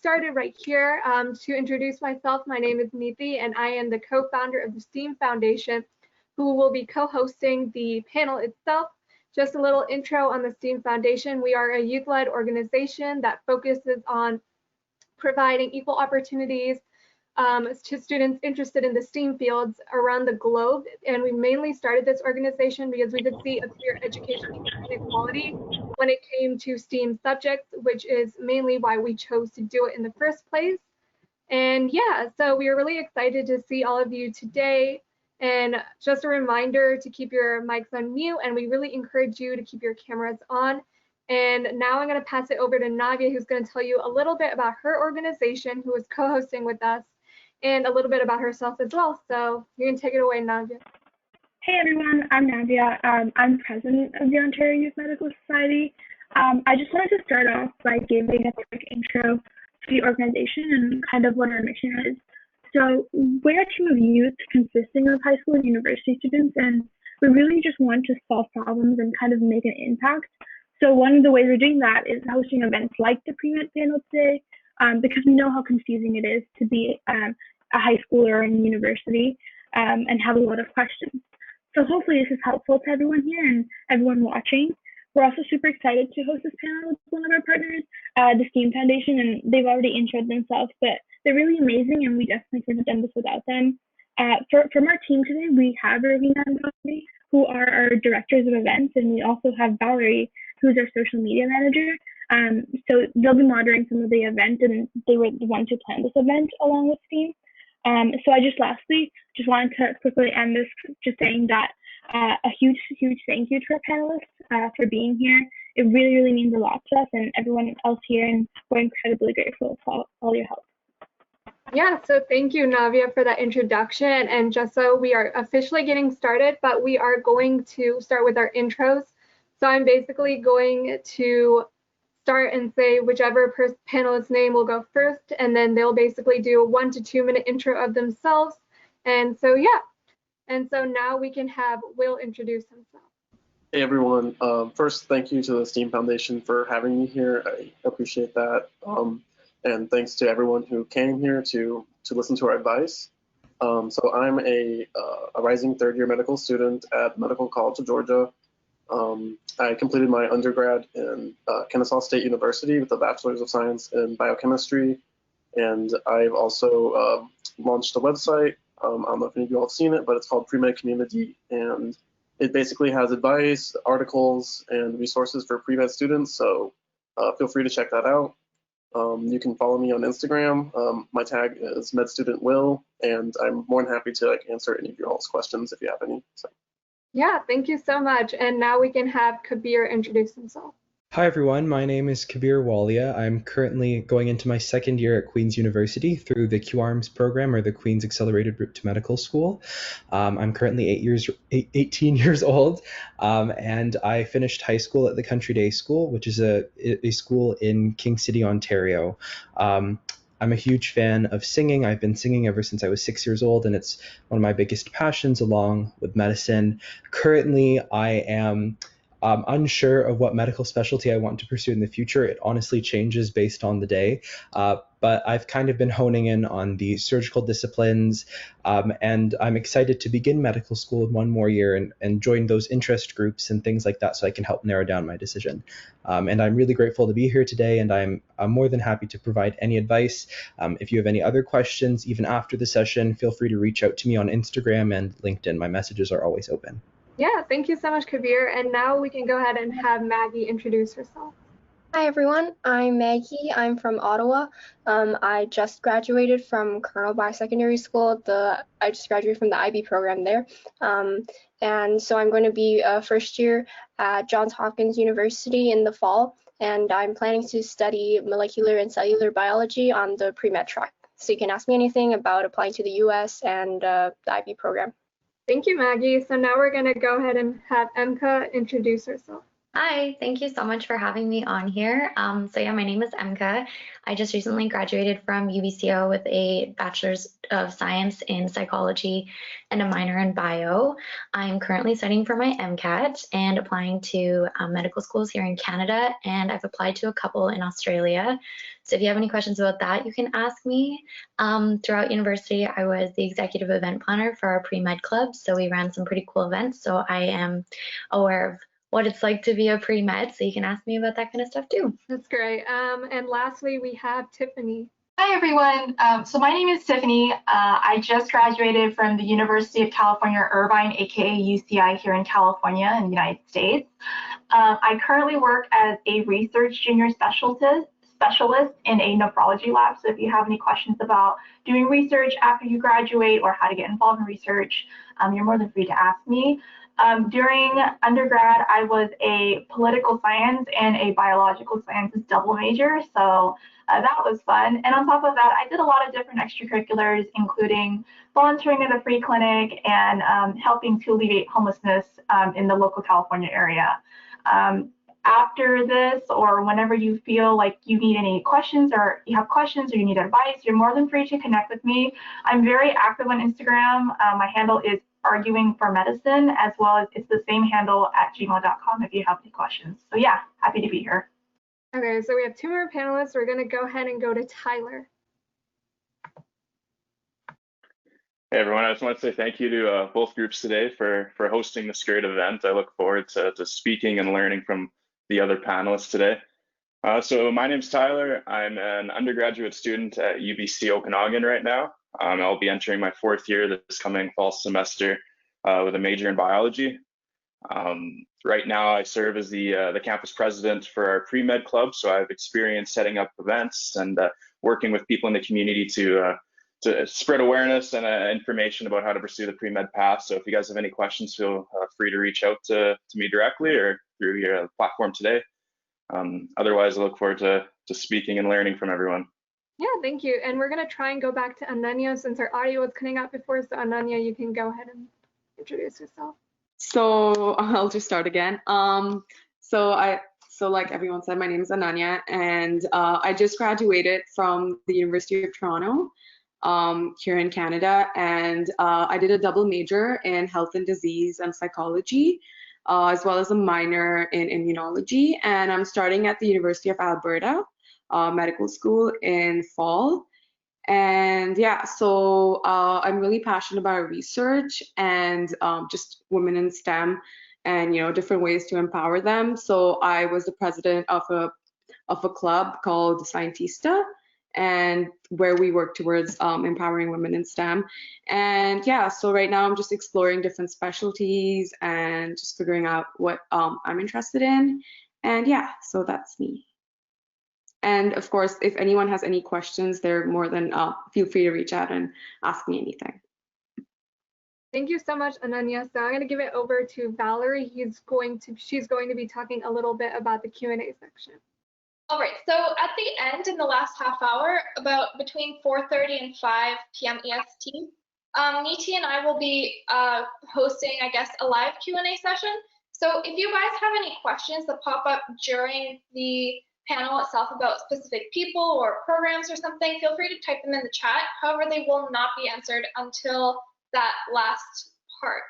started right here. To introduce myself, my name is Neethi, and I am the co-founder of the STEAM Foundation, who will be co-hosting the panel itself. Just a little intro on the STEAM Foundation. We are a youth-led organization that focuses on providing equal opportunities to students interested in the STEAM fields around the globe. And we mainly started this organization because we could see a clear educational inequality when it came to STEAM subjects, which is mainly why we chose to do it in the first place. And yeah, so we are really excited to see all of you today. And just a reminder to keep your mics on mute, and we really encourage you to keep your cameras on. And now I'm going to pass it over to Navia, who's going to tell you a little bit about her organization, who is co-hosting with us, and a little bit about herself as well. So you can take it away, Navia. Hey everyone, I'm Navia. I'm president of the Ontario Youth Medical Society. I just wanted to start off by giving a quick intro to the organization and kind of what our mission is. So we're a team of youth consisting of high school and university students, and we really just want to solve problems and kind of make an impact. So one of the ways we're doing that is hosting events like the pre-med panel today, because we know how confusing it is to be a high schooler or in university and have a lot of questions. So hopefully this is helpful to everyone here and everyone watching. We're also super excited to host this panel with one of our partners, the STEAM Foundation, and they've already introed themselves, but they're really amazing and we definitely couldn't have done this without them. From our team today, we have Ravina and Valerie, who are our directors of events, and we also have Valerie, who's our social media manager. So they'll be monitoring some of the event, and they were the ones who planned this event along with STEAM. So I lastly wanted to quickly end this just saying that a huge thank you to our panelists for being here. It really, really means a lot to us and everyone else here, and we're incredibly grateful for all your help. Yeah, so thank you, Navia, for that introduction. And just so we are officially getting started, but we are going to start with our intros. So I'm basically going to start and say whichever panelist's name will go first, and then they'll basically do a 1 to 2 minute intro of themselves. And so, yeah. And so now we can have Will introduce himself. Hey everyone, first thank you to the STEAM Foundation for having me here. I appreciate that. And thanks to everyone who came here to listen to our advice. So I'm a rising third-year medical student at Medical College of Georgia. I completed my undergrad in Kennesaw State University with a Bachelor's of Science in Biochemistry. And I've also launched a website. I don't know if any of you all have seen it, but it's called Pre-Med Community. And it basically has advice, articles, and resources for pre-med students. So feel free to check that out. You can follow me on Instagram. My tag is MedStudentWill, and I'm more than happy to answer any of your all's questions if you have any. So. Yeah, thank you so much. And now we can have Kabir introduce himself. Hi everyone, my name is Kabir Walia. I'm currently going into my second year at Queen's University through the QuARMS program, or the Queen's Accelerated Route to Medical School. I'm currently 18 years old, and I finished high school at the Country Day School, which is a school in King City, Ontario. I'm a huge fan of singing. I've been singing ever since I was 6 years old, and it's one of my biggest passions along with medicine. Currently, I am unsure of what medical specialty I want to pursue in the future. It honestly changes based on the day, but I've kind of been honing in on the surgical disciplines, and I'm excited to begin medical school in one more year and join those interest groups and things like that so I can help narrow down my decision. And I'm really grateful to be here today, and I'm more than happy to provide any advice. If you have any other questions, even after the session, feel free to reach out to me on Instagram and LinkedIn. My messages are always open. Yeah, thank you so much, Kabir. And now we can go ahead and have Maggie introduce herself. Hi everyone, I'm Maggie. I'm from Ottawa. I just graduated from Colonel Biosecondary School. I just graduated from the IB program there. And so I'm going to be a first year at Johns Hopkins University in the fall. And I'm planning to study molecular and cellular biology on the pre-med track. So you can ask me anything about applying to the US and the IB program. Thank you, Maggie. So now we're going to go ahead and have Emka introduce herself. Hi, thank you so much for having me on here. Yeah, my name is Emka. I just recently graduated from UBCO with a Bachelor's of Science in Psychology and a minor in Bio. I'm currently studying for my MCAT and applying to medical schools here in Canada, and I've applied to a couple in Australia. So if you have any questions about that, you can ask me. Throughout university, I was the executive event planner for our pre-med club, so we ran some pretty cool events. So I am aware of what it's like to be a pre-med, so you can ask me about that kind of stuff too. That's great. And lastly, we have Tiffany. Hi, everyone. So my name is Tiffany. I just graduated from the University of California, Irvine, aka UCI here in California in the United States. I currently work as a research junior specialist in a nephrology lab. So if you have any questions about doing research after you graduate or how to get involved in research, you're more than free to ask me. During undergrad, I was a political science and a biological sciences double major, so that was fun. And on top of that, I did a lot of different extracurriculars, including volunteering at a free clinic and helping to alleviate homelessness in the local California area. After this, or whenever you feel like you need any questions or you have questions or you need advice, you're more than free to connect with me. I'm very active on Instagram. My handle is arguing for medicine, as well as it's the same handle at gmail.com if you have any questions. So yeah, happy to be here. Okay, so we have two more panelists. We're gonna go ahead and go to Tyler. Hey everyone, I just want to say thank you to both groups today for hosting this great event. I look forward to speaking and learning from the other panelists today. So my name's Tyler. I'm an undergraduate student at UBC Okanagan right now. I'll be entering my 4th year this coming fall semester with a major in biology. Right now I serve as the campus president for our pre-med club, so I have experience setting up events and working with people in the community to spread awareness and information about how to pursue the pre-med path. So if you guys have any questions, feel free to reach out to me directly or through your platform today. Otherwise, I look forward to speaking and learning from everyone. Yeah, thank you. And we're gonna try and go back to Ananya since our audio was cutting out before. So Ananya, you can go ahead and introduce yourself. So I'll just start again. So like everyone said, my name is Ananya, and I just graduated from the University of Toronto here in Canada, and I did a double major in health and disease and psychology, as well as a minor in immunology, and I'm starting at the University of Alberta Medical School in fall. And yeah, so I'm really passionate about research and just women in STEM and, you know, different ways to empower them. So I was the president of a club called Scientista, and where we work towards empowering women in STEM. And yeah, so right now I'm just exploring different specialties and just figuring out what I'm interested in. And yeah, so that's me. And of course, if anyone has any questions, they're more than feel free to reach out and ask me anything. Thank you so much, Ananya. So I'm going to give it over to Valerie. She's going to be talking a little bit about the Q&A section. All right, so at the end, in the last half hour, about between 4:30 and 5 p.m. EST, Niti and I will be hosting, I guess, a live Q&A session. So if you guys have any questions that pop up during the panel itself about specific people or programs or something, feel free to type them in the chat. However, they will not be answered until that last part.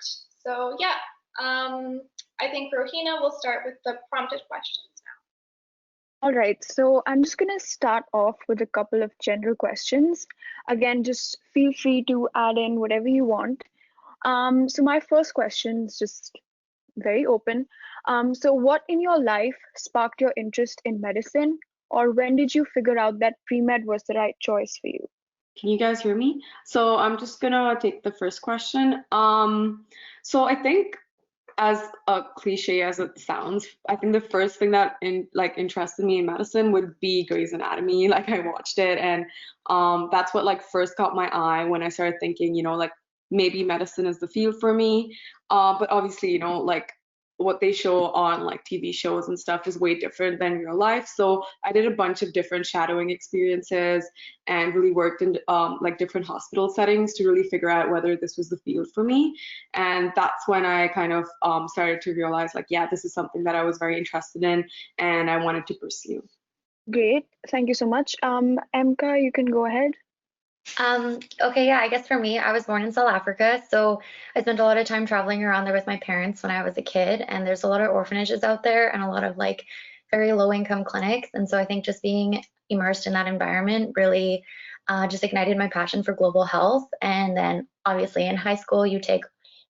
So yeah, I think Rohina will start with the prompted questions now. All right, so I'm just gonna start off with a couple of general questions. Again, just feel free to add in whatever you want. So my first question is just very open. So what in your life sparked your interest in medicine, or when did you figure out that pre-med was the right choice for you? Can you guys hear me? So I'm just gonna take the first question. So I think, as a cliche as it sounds, I think the first thing that interested me in medicine would be Grey's Anatomy. Like I watched it, and that's what like first caught my eye when I started thinking, you know, like maybe medicine is the field for me. But obviously, you know, like what they show on like TV shows and stuff is way different than real life. So I did a bunch of different shadowing experiences and really worked in like different hospital settings to really figure out whether this was the field for me. And that's when I kind of started to realize like, yeah, this is something that I was very interested in and I wanted to pursue. Great. Thank you so much. Emka, you can go ahead. Okay, yeah, I guess for me, I was born in South Africa, so I spent a lot of time traveling around there with my parents when I was a kid, and there's a lot of orphanages out there and a lot of like very low income clinics. And so I think just being immersed in that environment really just ignited my passion for global health. And then obviously in high school, you take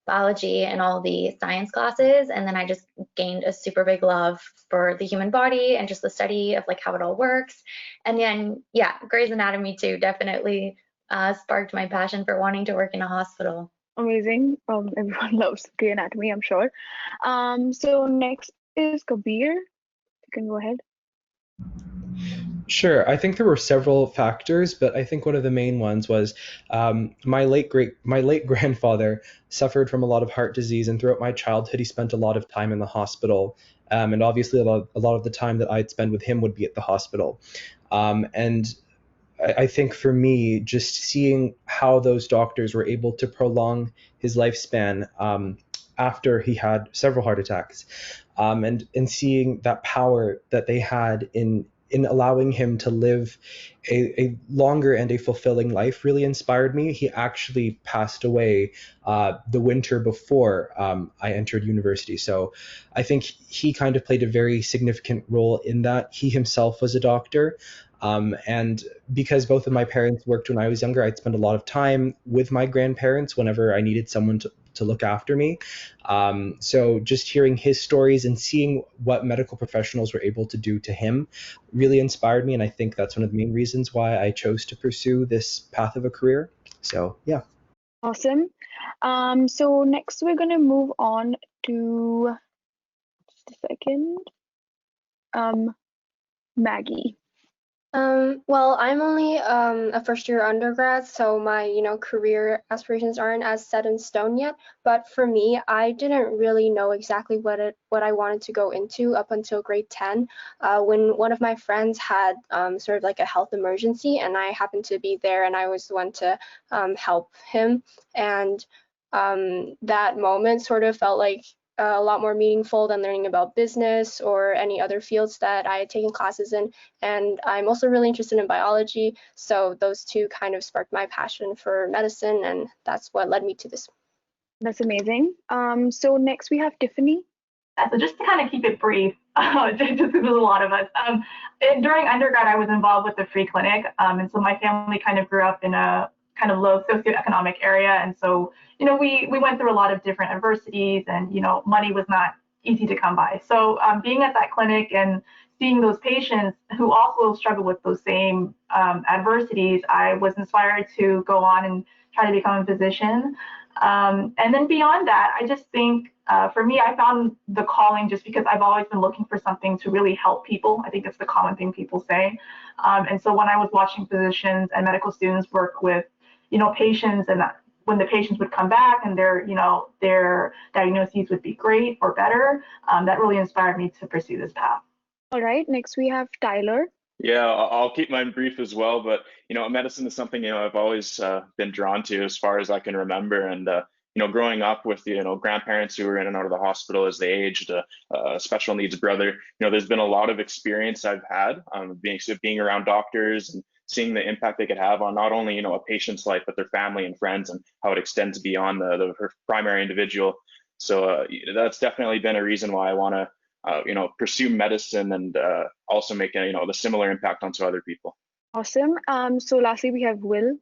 biology and all the science classes, and then I just gained a super big love for the human body and just the study of like how it all works. And then yeah, Grey's Anatomy too definitely sparked my passion for wanting to work in a hospital. Amazing. Everyone loves Grey Anatomy, I'm sure. So next is Kabir. You can go ahead. Sure. I think there were several factors, but I think one of the main ones was my late grandfather suffered from a lot of heart disease, and throughout my childhood, he spent a lot of time in the hospital. And obviously, a lot of the time that I'd spend with him would be at the hospital. And I think for me, just seeing how those doctors were able to prolong his lifespan after he had several heart attacks, and seeing that power that they had in allowing him to live a longer and a fulfilling life really inspired me. He actually passed away the winter before I entered university. So I think he kind of played a very significant role in that. He himself was a doctor. And because both of my parents worked when I was younger, I'd spend a lot of time with my grandparents whenever I needed someone to look after me. So just hearing his stories and seeing what medical professionals were able to do to him really inspired me. And I think that's one of the main reasons why I chose to pursue this path of a career. So, yeah. Awesome. So next we're going to move on to, just a second, Maggie. Well, I'm only a first year undergrad, so my, career aspirations aren't as set in stone yet. But for me, I didn't really know exactly what I wanted to go into up until grade 10, when one of my friends had sort of like a health emergency, and I happened to be there, and I was the one to help him. And that moment sort of felt like a lot more meaningful than learning about business or any other fields that I had taken classes in. And I'm also really interested in biology, so those two kind of sparked my passion for medicine, and that's what led me to this. That's amazing. So next we have Tiffany. So just to kind of keep it brief, just because there's a lot of us. During undergrad, I was involved with the free clinic, and so my family kind of grew up in a kind of low socioeconomic area, and so we went through a lot of different adversities, and money was not easy to come by. So being at that clinic and seeing those patients who also struggle with those same adversities, I was inspired to go on and try to become a physician. And then beyond that, I just think for me, I found the calling just because I've always been looking for something to really help people. I think that's the common thing people say. And so when I was watching physicians and medical students work with patients, and when the patients would come back and their diagnoses would be great or better, that really inspired me to pursue this path. All right, next we have Tyler. Yeah, I'll keep mine brief as well, but medicine is something I've always been drawn to as far as I can remember, and growing up with grandparents who were in and out of the hospital as they aged, a special needs brother, there's been a lot of experience I've had being around doctors and seeing the impact they could have on not only a patient's life but their family and friends, and how it extends beyond the primary individual. So that's definitely been a reason why I want to pursue medicine and also make the similar impact onto other people. Awesome. So lastly we have Will.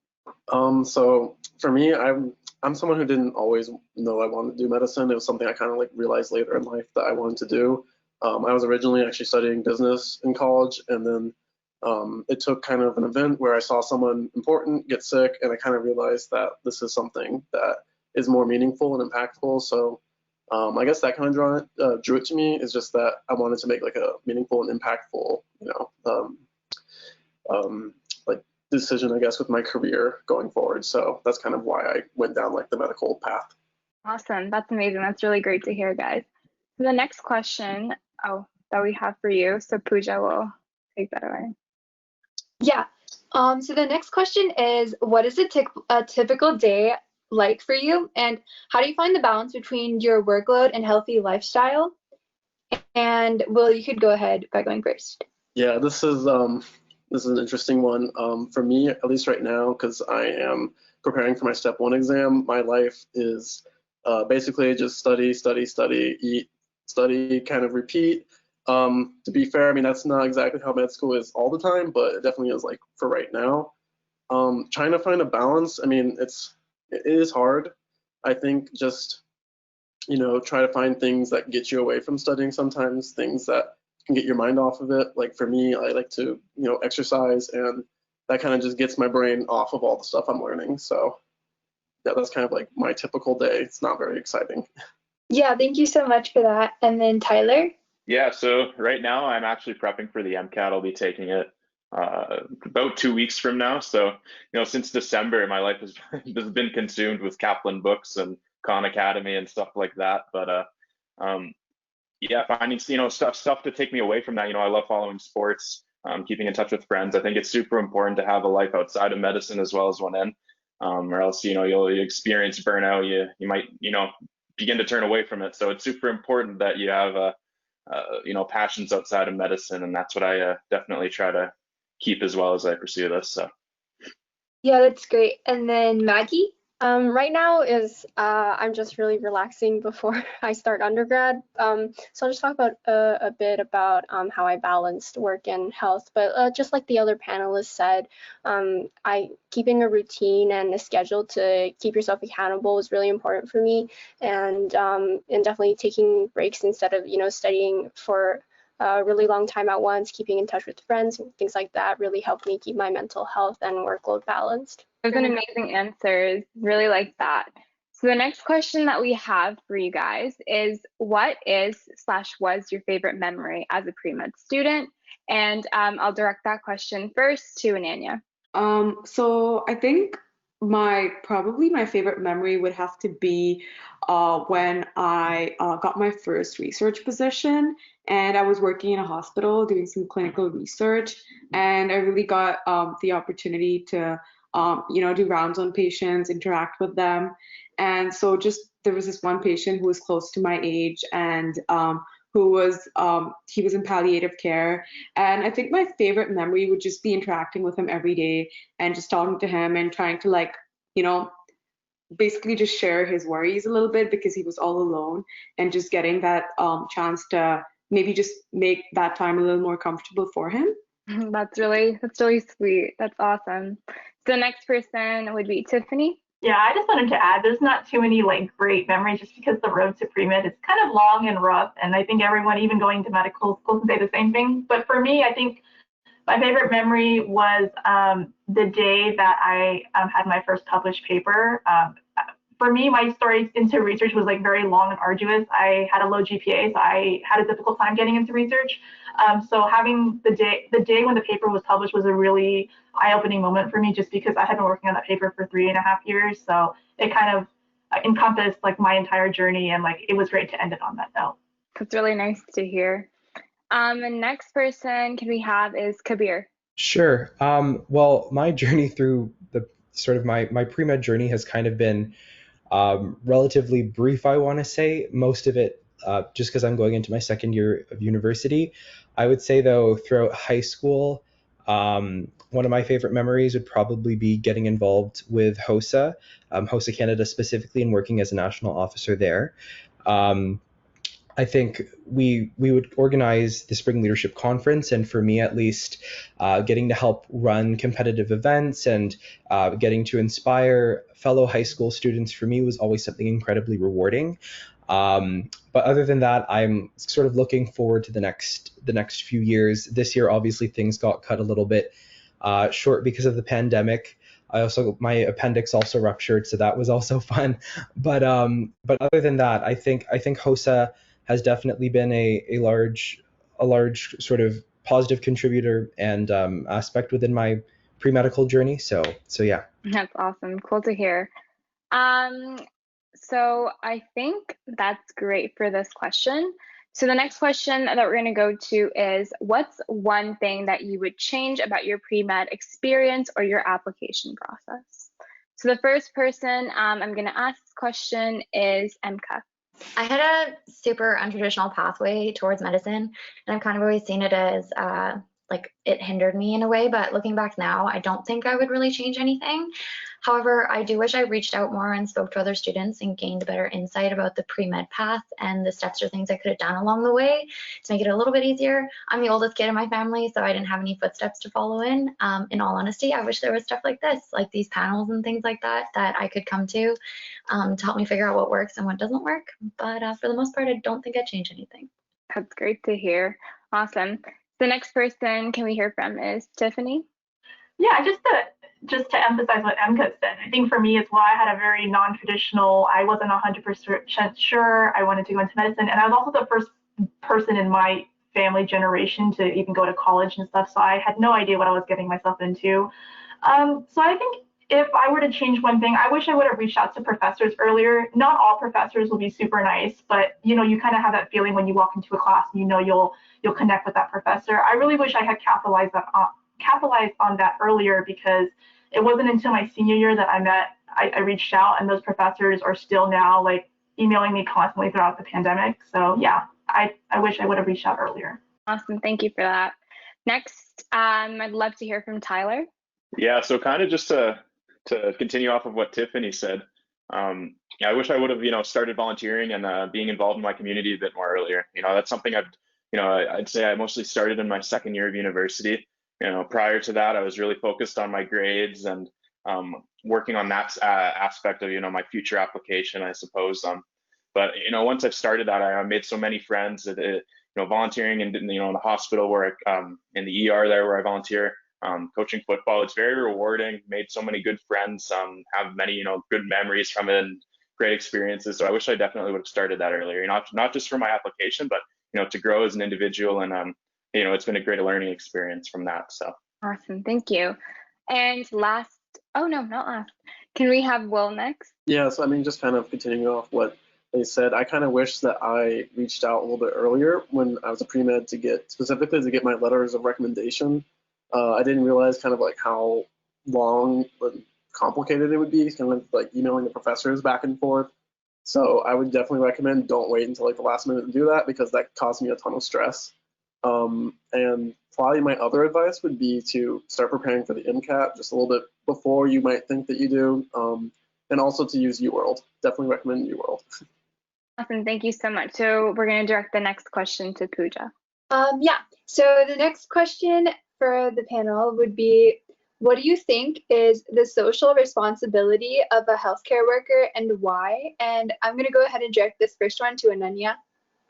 So for me, I'm someone who didn't always know I wanted to do medicine. It was something I kind of like realized later in life that I wanted to do. I was originally actually studying business in college, and then it took kind of an event where I saw someone important get sick, and I kind of realized that this is something that is more meaningful and impactful. So I guess that kind of drew it to me, is just that I wanted to make like a meaningful and impactful, like decision, I guess, with my career going forward. So that's kind of why I went down like the medical path. Awesome. That's amazing. That's really great to hear, guys. The next question, that we have for you, so Pooja will take that away. Yeah. So the next question is, what is a typical day like for you, and how do you find the balance between your workload and healthy lifestyle? And Will, you could go ahead by going first. Yeah, this is an interesting one. For me, at least right now, because I am preparing for my step 1 exam, my life is basically just study, eat, study, kind of repeat. To be fair, I mean, that's not exactly how med school is all the time, but it definitely is like for right now. Trying to find a balance, I mean, it is hard. I think just, try to find things that get you away from studying sometimes, things that can get your mind off of it. Like for me, I like to, exercise, and that kind of just gets my brain off of all the stuff I'm learning. So yeah, that's kind of like my typical day. It's not very exciting. Yeah, thank you so much for that. And then Tyler? Yeah, so right now I'm actually prepping for the MCAT. I'll be taking it about 2 weeks from now. So, since December, my life has been consumed with Kaplan books and Khan Academy and stuff like that. But yeah, finding stuff to take me away from that. I love following sports, keeping in touch with friends. I think it's super important to have a life outside of medicine as well as one in, or else you'll experience burnout. You might begin to turn away from it. So it's super important that you have passions outside of medicine, and that's what I definitely try to keep as well as I pursue this. So Yeah, that's great. And then Maggie? Right now is I'm just really relaxing before I start undergrad. So I'll just talk about a bit about how I balanced work and health. But just like the other panelists said, keeping a routine and a schedule to keep yourself accountable is really important for me, and definitely taking breaks instead of studying for a really long time at once, keeping in touch with friends and things like that really helped me keep my mental health and workload balanced. Those are amazing answers. Really like that. So the next question that we have for you guys is, what is/was your favorite memory as a pre-med student? And I'll direct that question first to Ananya. So I think probably my favorite memory would have to be when I got my first research position, and I was working in a hospital doing some clinical research, and I really got the opportunity to do rounds on patients, interact with them. And so there was this one patient who was close to my age, and he was in palliative care. And I think my favorite memory would just be interacting with him every day and just talking to him and trying to basically just share his worries a little bit, because he was all alone, and just getting that chance to maybe just make that time a little more comfortable for him. That's really sweet. That's awesome. So the next person would be Tiffany. Yeah, I just wanted to add, there's not too many great memories, just because the road to pre-med is kind of long and rough, and I think everyone, even going to medical school, can say the same thing. But for me, I think my favorite memory was the day that I had my first published paper. For me, my story into research was very long and arduous. I had a low GPA, so I had a difficult time getting into research. So having the day when the paper was published was a really eye-opening moment for me, just because I had been working on that paper for 3.5 years. So it kind of encompassed my entire journey, and it was great to end it on that note. That's really nice to hear. The next person we have is Kabir. Sure. Well, my journey through my pre-med journey has kind of been relatively brief, I want to say. Most of it just because I'm going into my second year of university. I would say, though, throughout high school, one of my favorite memories would probably be getting involved with HOSA, HOSA Canada specifically, and working as a national officer there. I think we would organize the Spring Leadership Conference, and for me at least, getting to help run competitive events and getting to inspire fellow high school students for me was always something incredibly rewarding. But other than that, I'm sort of looking forward to the next few years. This year, obviously, things got cut a little bit short because of the pandemic. My appendix also ruptured, so that was also fun. But other than that, I think HOSA has definitely been a large sort of positive contributor and aspect within my pre-medical journey. So yeah. That's awesome. Cool to hear. So I think that's great for this question. So the next question that we're going to go to is, what's one thing that you would change about your pre-med experience or your application process? So the first person I'm going to ask this question is Emka. I had a super untraditional pathway towards medicine, and I've kind of always seen it as like it hindered me in a way, but looking back now, I don't think I would really change anything. However, I do wish I reached out more and spoke to other students and gained a better insight about the pre-med path and the steps or things I could have done along the way to make it a little bit easier. I'm the oldest kid in my family, so I didn't have any footsteps to follow in. In all honesty, I wish there was stuff like this, like these panels and things like that, that I could come to help me figure out what works and what doesn't work. But for the most part, I don't think I'd change anything. That's great to hear. Awesome. The next person can we hear from is Tiffany. Yeah, just to emphasize what Emka said, I think for me as well, I had a very non-traditional, I wasn't 100% sure I wanted to go into medicine. And I was also the first person in my family generation to even go to college and stuff. So I had no idea what I was getting myself into. So I think if I were to change one thing, I wish I would have reached out to professors earlier. Not all professors will be super nice, but you kind of have that feeling when you walk into a class and you'll connect with that professor. I really wish I had capitalized on that earlier, because it wasn't until my senior year that I reached out, and those professors are still now like emailing me constantly throughout the pandemic. So yeah, I wish I would have reached out earlier. Awesome, thank you for that. Next, I'd love to hear from Tyler. Yeah, so kind of just to continue off of what Tiffany said, I wish I would have, started volunteering and being involved in my community a bit more earlier. That's something I'd say I mostly started in my second year of university. Prior to that, I was really focused on my grades and working on that aspect of, my future application, I suppose. But once I've started that, I made so many friends that, volunteering in the hospital where in the ER there where I volunteer, coaching football, it's very rewarding. Made so many good friends, have many, good memories from it and great experiences. So I wish I definitely would have started that earlier, not just for my application, but, to grow as an individual. And, it's been a great learning experience from that. So awesome, thank you. And not last. Can we have Will next? Yes, I mean, just kind of continuing off what they said, I kind of wish that I reached out a little bit earlier when I was a pre-med specifically to get my letters of recommendation. I didn't realize kind of like how long and complicated it would be, kind of like emailing the professors back and forth. So I would definitely recommend don't wait until like the last minute to do that, because that caused me a ton of stress. And probably my other advice would be to start preparing for the MCAT just a little bit before you might think that you do, and also to use UWorld. Definitely recommend UWorld. Awesome, thank you so much. So we're going to direct the next question to Pooja. So the next question for the panel would be, what do you think is the social responsibility of a healthcare worker and why? And I'm going to go ahead and direct this first one to Ananya.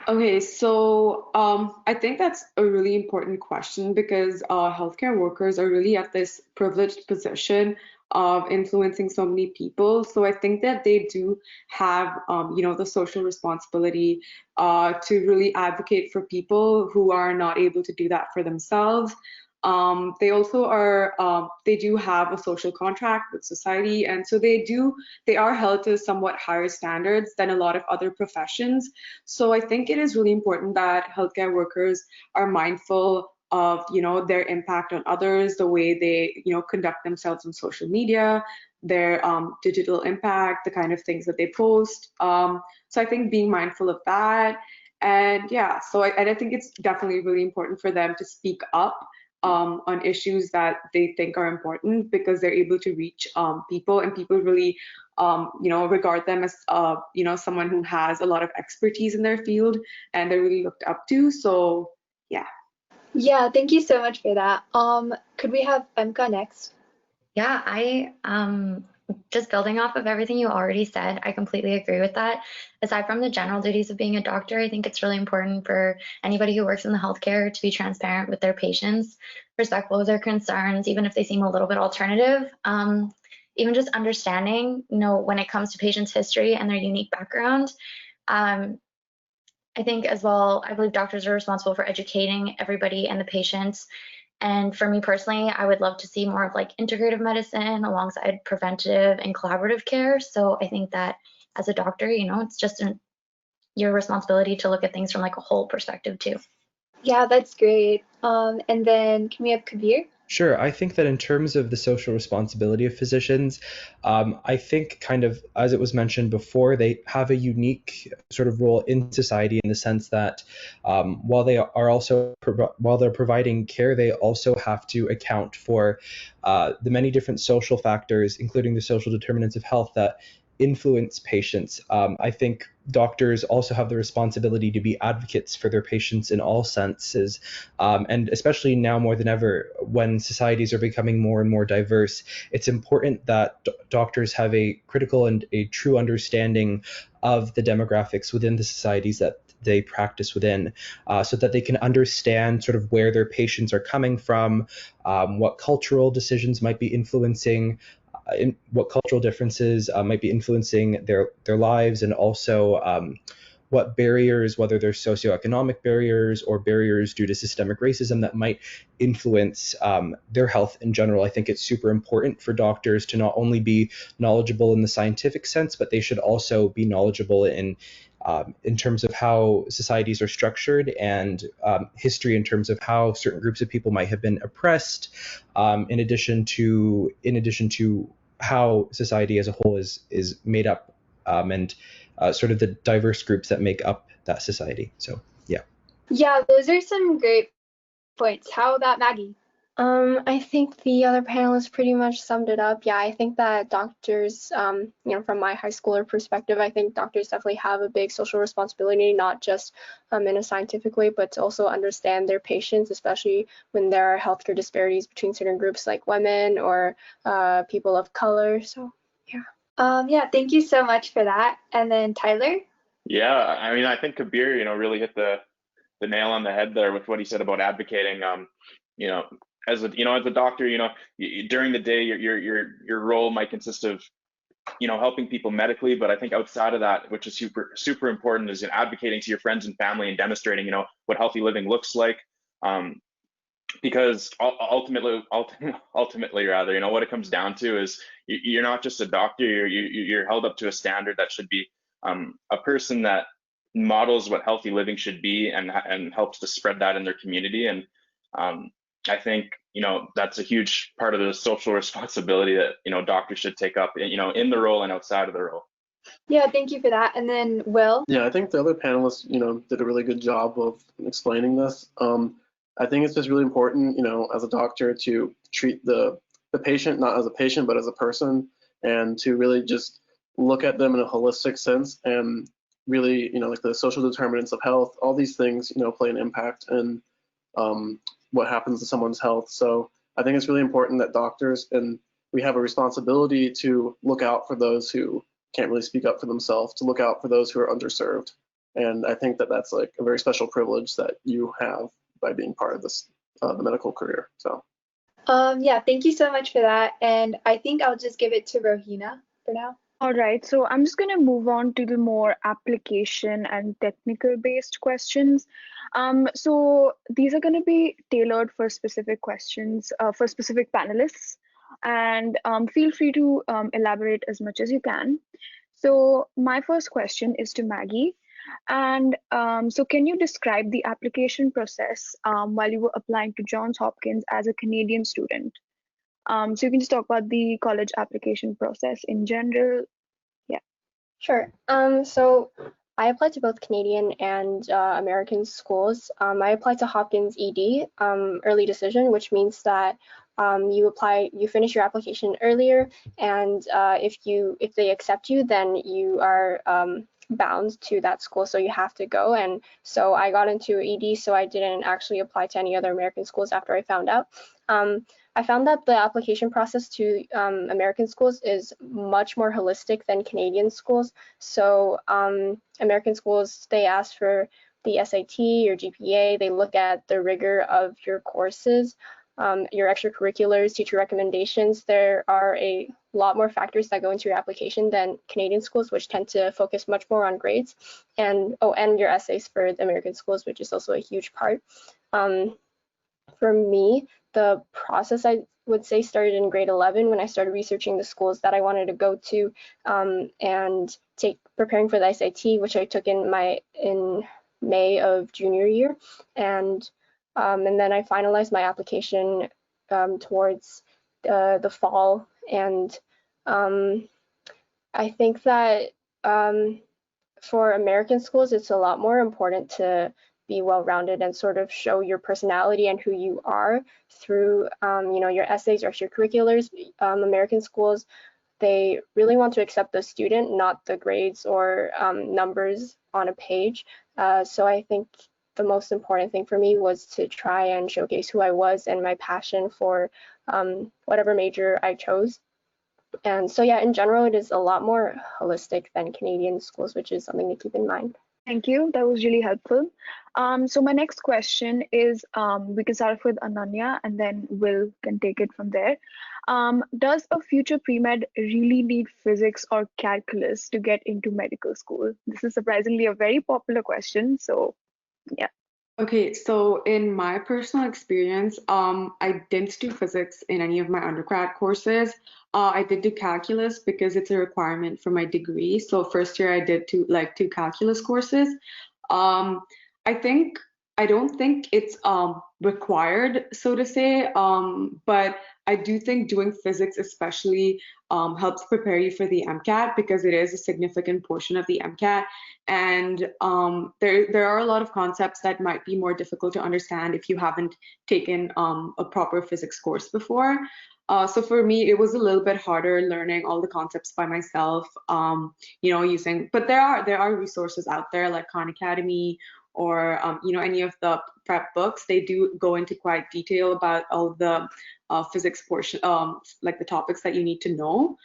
Okay, so I think that's a really important question, because healthcare workers are really at this privileged position of influencing so many people. So I think that they do have, the social responsibility to really advocate for people who are not able to do that for themselves. They also they do have a social contract with society, and so they are held to somewhat higher standards than a lot of other professions. So I think it is really important that healthcare workers are mindful of, their impact on others, the way they, conduct themselves on social media, their digital impact, the kind of things that they post. So I think being mindful of that, and yeah, so I think it's definitely really important for them to speak up on issues that they think are important, because they're able to reach people, and people really regard them as someone who has a lot of expertise in their field, and they're really looked up to. So yeah, thank you so much for that. Could we have Emka next? Yeah, I just building off of everything you already said, I completely agree with that. Aside from the general duties of being a doctor, I think it's really important for anybody who works in the healthcare to be transparent with their patients, respectful of their concerns, even if they seem a little bit alternative. Even just understanding, when it comes to patients' history and their unique background. I think as well, I believe doctors are responsible for educating everybody and the patients. And for me personally, I would love to see more of like integrative medicine alongside preventative and collaborative care. So I think that as a doctor, it's just your responsibility to look at things from like a whole perspective too. Yeah, that's great. And then can we have Kabir? Sure. I think that in terms of the social responsibility of physicians, I think kind of as it was mentioned before, they have a unique sort of role in society in the sense that while they are also while they're providing care, they also have to account for the many different social factors, including the social determinants of health that influence patients. I think doctors also have the responsibility to be advocates for their patients in all senses, and especially now more than ever when societies are becoming more and more diverse, it's important that doctors have a critical and a true understanding of the demographics within the societies that they practice within, so that they can understand sort of where their patients are coming from, what cultural decisions might be influencing what cultural differences might be influencing their lives, and also what barriers, whether they're socioeconomic barriers or barriers due to systemic racism, that might influence their health in general. I think it's super important for doctors to not only be knowledgeable in the scientific sense, but they should also be knowledgeable in terms of how societies are structured, and history in terms of how certain groups of people might have been oppressed, in addition to how society as a whole is made up, and sort of the diverse groups that make up that society. So yeah. Yeah, those are some great points. How about Maggie? I think the other panelists pretty much summed it up. Yeah, I think that doctors, you know, from my high schooler perspective, I think doctors definitely have a big social responsibility, not just in a scientific way, but to also understand their patients, especially when there are healthcare disparities between certain groups like women or people of color. So yeah. Yeah, thank you so much for that. And then Tyler? Yeah, I mean, I think Kabir, really hit the nail on the head there with what he said about advocating. As a doctor, during the day, your role might consist of, helping people medically, but I think outside of that, which is super, super important, is in advocating to your friends and family and demonstrating, what healthy living looks like. Because ultimately, rather, what it comes down to is you're not just a doctor, you're held up to a standard that should be a person that models what healthy living should be, and helps to spread that in their community. And I think that's a huge part of the social responsibility that doctors should take up, in the role and outside of the role. Yeah, thank you for that. And then Will? Yeah, I think the other panelists, did a really good job of explaining this. I think it's just really important, as a doctor, to treat the patient not as a patient, but as a person, and to really just look at them in a holistic sense, and really, like the social determinants of health, all these things, play an impact in what happens to someone's health. So I think it's really important that doctors, and we have a responsibility to look out for those who can't really speak up for themselves, to look out for those who are underserved. And I think that that's like a very special privilege that you have by being part of this, the medical career. So. Yeah, thank you so much for that. And I think I'll just give it to Rohina for now. All right, so I'm just going to move on to the more application and technical based questions. So these are going to be tailored for specific questions for specific panelists, and feel free to elaborate as much as you can. So my first question is to Maggie. And so can you describe the application process while you were applying to Johns Hopkins as a Canadian student? So you can just talk about the college application process in general. Yeah. Sure. So I applied to both Canadian and American schools. I applied to Hopkins ED, early decision, which means that you finish your application earlier, and if they accept you, then you are bound to that school, so you have to go. And so I got into ED, so I didn't actually apply to any other American schools after I found out. I found that the application process to American schools is much more holistic than Canadian schools. So American schools, they ask for the SAT, your GPA, they look at the rigor of your courses, your extracurriculars, teacher recommendations. There are a lot more factors that go into your application than Canadian schools, which tend to focus much more on grades, and your essays for the American schools, which is also a huge part. For me, the process, I would say, started in grade 11 when I started researching the schools that I wanted to go to, and preparing for the SAT, which I took in May of junior year, and then I finalized my application towards the fall. And I think that for American schools, it's a lot more important to be well-rounded and sort of show your personality and who you are through, your essays or extracurriculars. American schools, they really want to accept the student, not the grades or numbers on a page. So I think the most important thing for me was to try and showcase who I was and my passion for whatever major I chose. And so, yeah, in general, it is a lot more holistic than Canadian schools, which is something to keep in mind. Thank you. That was really helpful. So my next question is, we can start off with Ananya and then Will can take it from there. Does a future pre-med really need physics or calculus to get into medical school? This is surprisingly a very popular question. So, yeah. Okay, so in my personal experience, I didn't do physics in any of my undergrad courses. I did do calculus because it's a requirement for my degree. So first year I did two calculus courses. I don't think it's required, so to say, but I do think doing physics especially helps prepare you for the MCAT because it is a significant portion of the MCAT. And there are a lot of concepts that might be more difficult to understand if you haven't taken a proper physics course before. So for me, it was a little bit harder learning all the concepts by myself, but there are resources out there like Khan Academy or any of the prep books. They do go into quite detail about all the physics portion, like the topics that you need to know.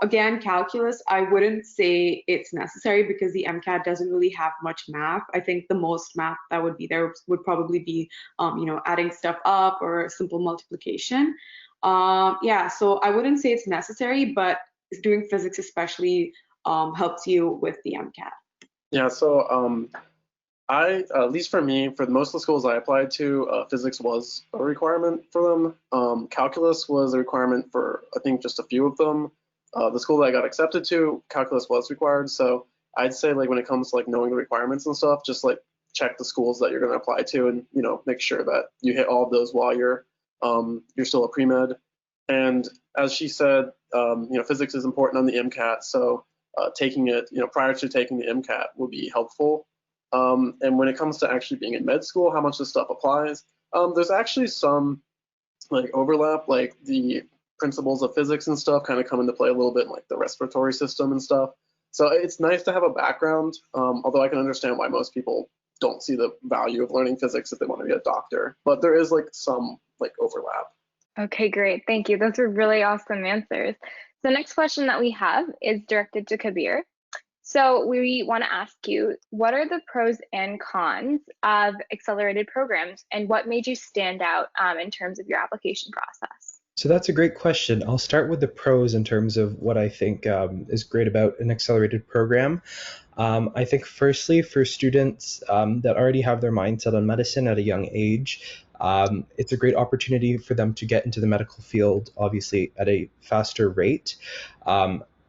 Again, calculus, I wouldn't say it's necessary because the MCAT doesn't really have much math. I think the most math that would be there would probably be, adding stuff up or simple multiplication. Yeah, so I wouldn't say it's necessary, but doing physics especially helps you with the MCAT. Yeah, so at least for me, for most of the schools I applied to, physics was a requirement for them. Calculus was a requirement for, I think, just a few of them. The school that I got accepted to, calculus was required. So I'd say, like, when it comes to like knowing the requirements and stuff, just like check the schools that you're going to apply to, and make sure that you hit all of those while you're still a pre-med. And as she said, physics is important on the MCAT. So taking it, prior to taking the MCAT would be helpful. And when it comes to actually being in med school, how much this stuff applies, there's actually some like overlap, like the principles of physics and stuff kind of come into play a little bit, like the respiratory system and stuff. So it's nice to have a background, although I can understand why most people don't see the value of learning physics if they want to be a doctor, but there is like some like overlap. Okay, great. Thank you. Those are really awesome answers. The next question that we have is directed to Kabir. So we want to ask you, what are the pros and cons of accelerated programs, and what made you stand out in terms of your application process? So that's a great question. I'll start with the pros in terms of what I think is great about an accelerated program. I think firstly, for students that already have their mindset on medicine at a young age, it's a great opportunity for them to get into the medical field, obviously, at a faster rate.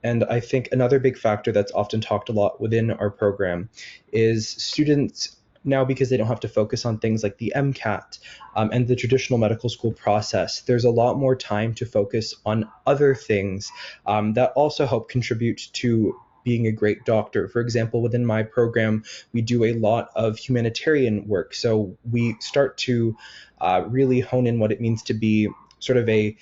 And I think another big factor that's often talked a lot within our program is students now, because they don't have to focus on things like the MCAT and the traditional medical school process, there's a lot more time to focus on other things that also help contribute to being a great doctor. For example, within my program, we do a lot of humanitarian work. So we start to really hone in what it means to be sort of a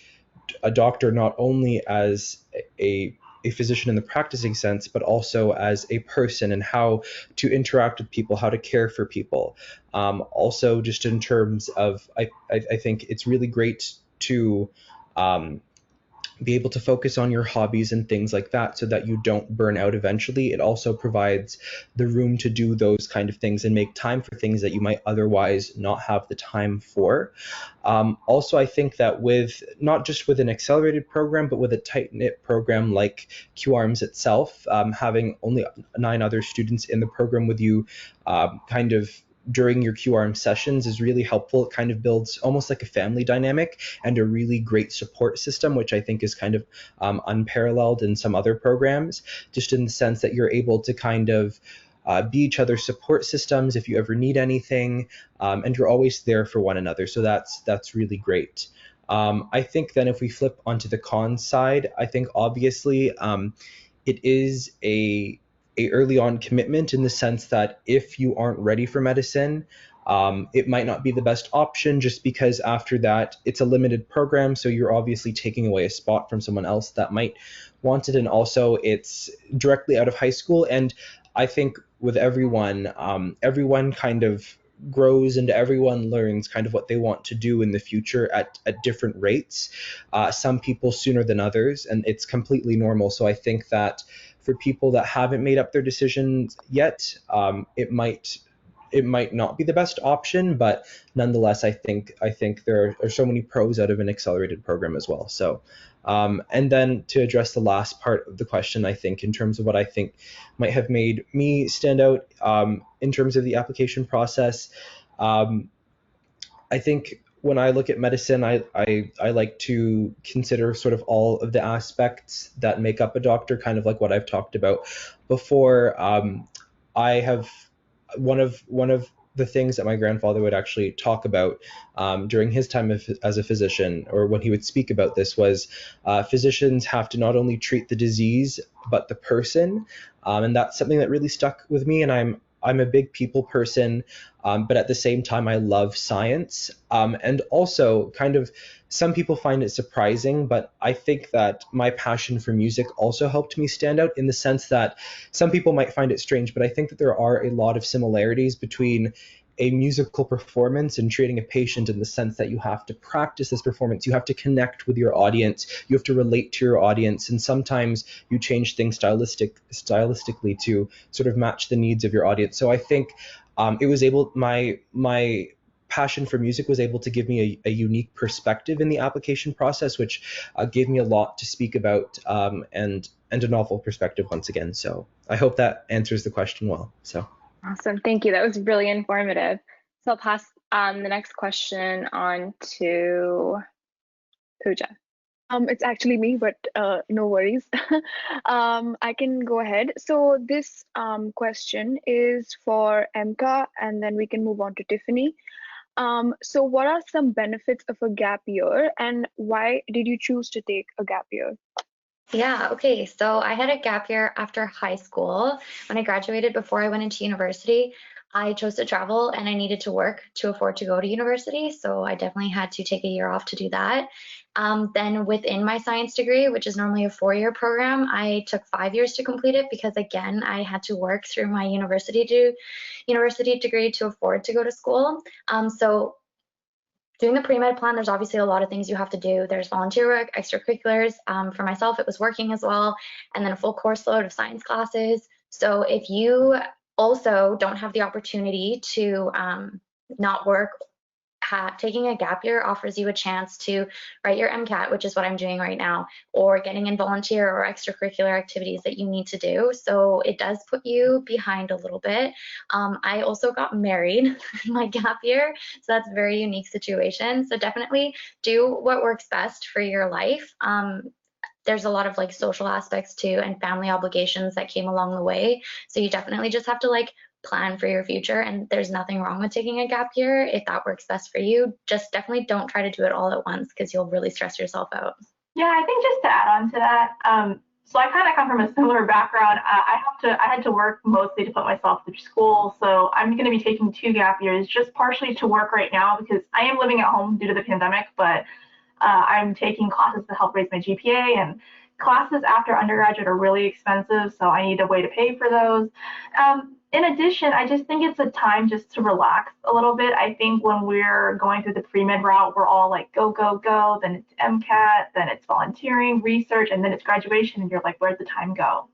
doctor, not only as a physician in the practicing sense, but also as a person and how to interact with people, how to care for people. Also, just in terms of, I think it's really great to be able to focus on your hobbies and things like that so that you don't burn out eventually. It also provides the room to do those kind of things and make time for things that you might otherwise not have the time for. Also, I think that with not just with an accelerated program, but with a tight-knit program like QuARMS itself, having only 9 other students in the program with you kind of during your QRM sessions is really helpful. It kind of builds almost like a family dynamic and a really great support system, which I think is kind of unparalleled in some other programs, just in the sense that you're able to kind of be each other's support systems if you ever need anything, and you're always there for one another. So that's really great. I think then if we flip onto the con side, I think obviously it is a early on commitment in the sense that if you aren't ready for medicine, it might not be the best option, just because after that it's a limited program, so you're obviously taking away a spot from someone else that might want it, and also it's directly out of high school. And I think with everyone, everyone kind of grows and everyone learns kind of what they want to do in the future at different rates. Some people sooner than others, and it's completely normal. So I think that for people that haven't made up their decisions yet, it might not be the best option, but nonetheless, I think there are so many pros out of an accelerated program as well. So, and then to address the last part of the question, I think in terms of what I think might have made me stand out in terms of the application process, I think when I look at medicine, I like to consider sort of all of the aspects that make up a doctor, kind of like what I've talked about before. I have one of the things that my grandfather would actually talk about during his time as a physician, or when he would speak about this, was physicians have to not only treat the disease but the person, and that's something that really stuck with me. And I'm a big people person, but at the same time, I love science. And also, kind of, some people find it surprising, but I think that my passion for music also helped me stand out, in the sense that some people might find it strange, but I think that there are a lot of similarities between a musical performance and treating a patient, in the sense that you have to practice this performance, you have to connect with your audience, you have to relate to your audience, and sometimes you change things stylistically to sort of match the needs of your audience. So I think it was able, my passion for music was able to give me a unique perspective in the application process, which gave me a lot to speak about, and a novel perspective once again. So I hope that answers the question well. So. Awesome, thank you. That was really informative. So I'll pass the next question on to Pooja. It's actually me, but no worries. I can go ahead. So this question is for Emka, and then we can move on to Tiffany. So what are some benefits of a gap year, and why did you choose to take a gap year? Yeah, okay. So I had a gap year after high school. When I graduated, before I went into university, I chose to travel and I needed to work to afford to go to university. So I definitely had to take a year off to do that. Then within my science degree, which is normally a 4-year program, I took 5 years to complete it because, again, I had to work through my university degree to afford to go to school. So doing the pre-med plan, there's obviously a lot of things you have to do. There's volunteer work, extracurriculars. For myself, it was working as well, and then a full course load of science classes. So if you also don't have the opportunity to not work, taking a gap year offers you a chance to write your MCAT, which is what I'm doing right now, or getting in volunteer or extracurricular activities that you need to do. So it does put you behind a little bit. I also got married in my gap year, so that's a very unique situation. So definitely do what works best for your life. There's a lot of like social aspects too, and family obligations that came along the way. So you definitely just have to like plan for your future, and there's nothing wrong with taking a gap year if that works best for you. Just definitely don't try to do it all at once, because you'll really stress yourself out. Yeah, I think just to add on to that, so I kind of come from a similar background. I had to work mostly to put myself through school, so I'm going to be taking 2 gap years, just partially to work right now because I am living at home due to the pandemic, but I'm taking classes to help raise my GPA, and classes after undergraduate are really expensive, so I need a way to pay for those. In addition, I just think it's a time just to relax a little bit. I think when we're going through the pre-med route, we're all like, go, go, go. Then it's MCAT, then it's volunteering, research, and then it's graduation, and you're like, where'd the time go?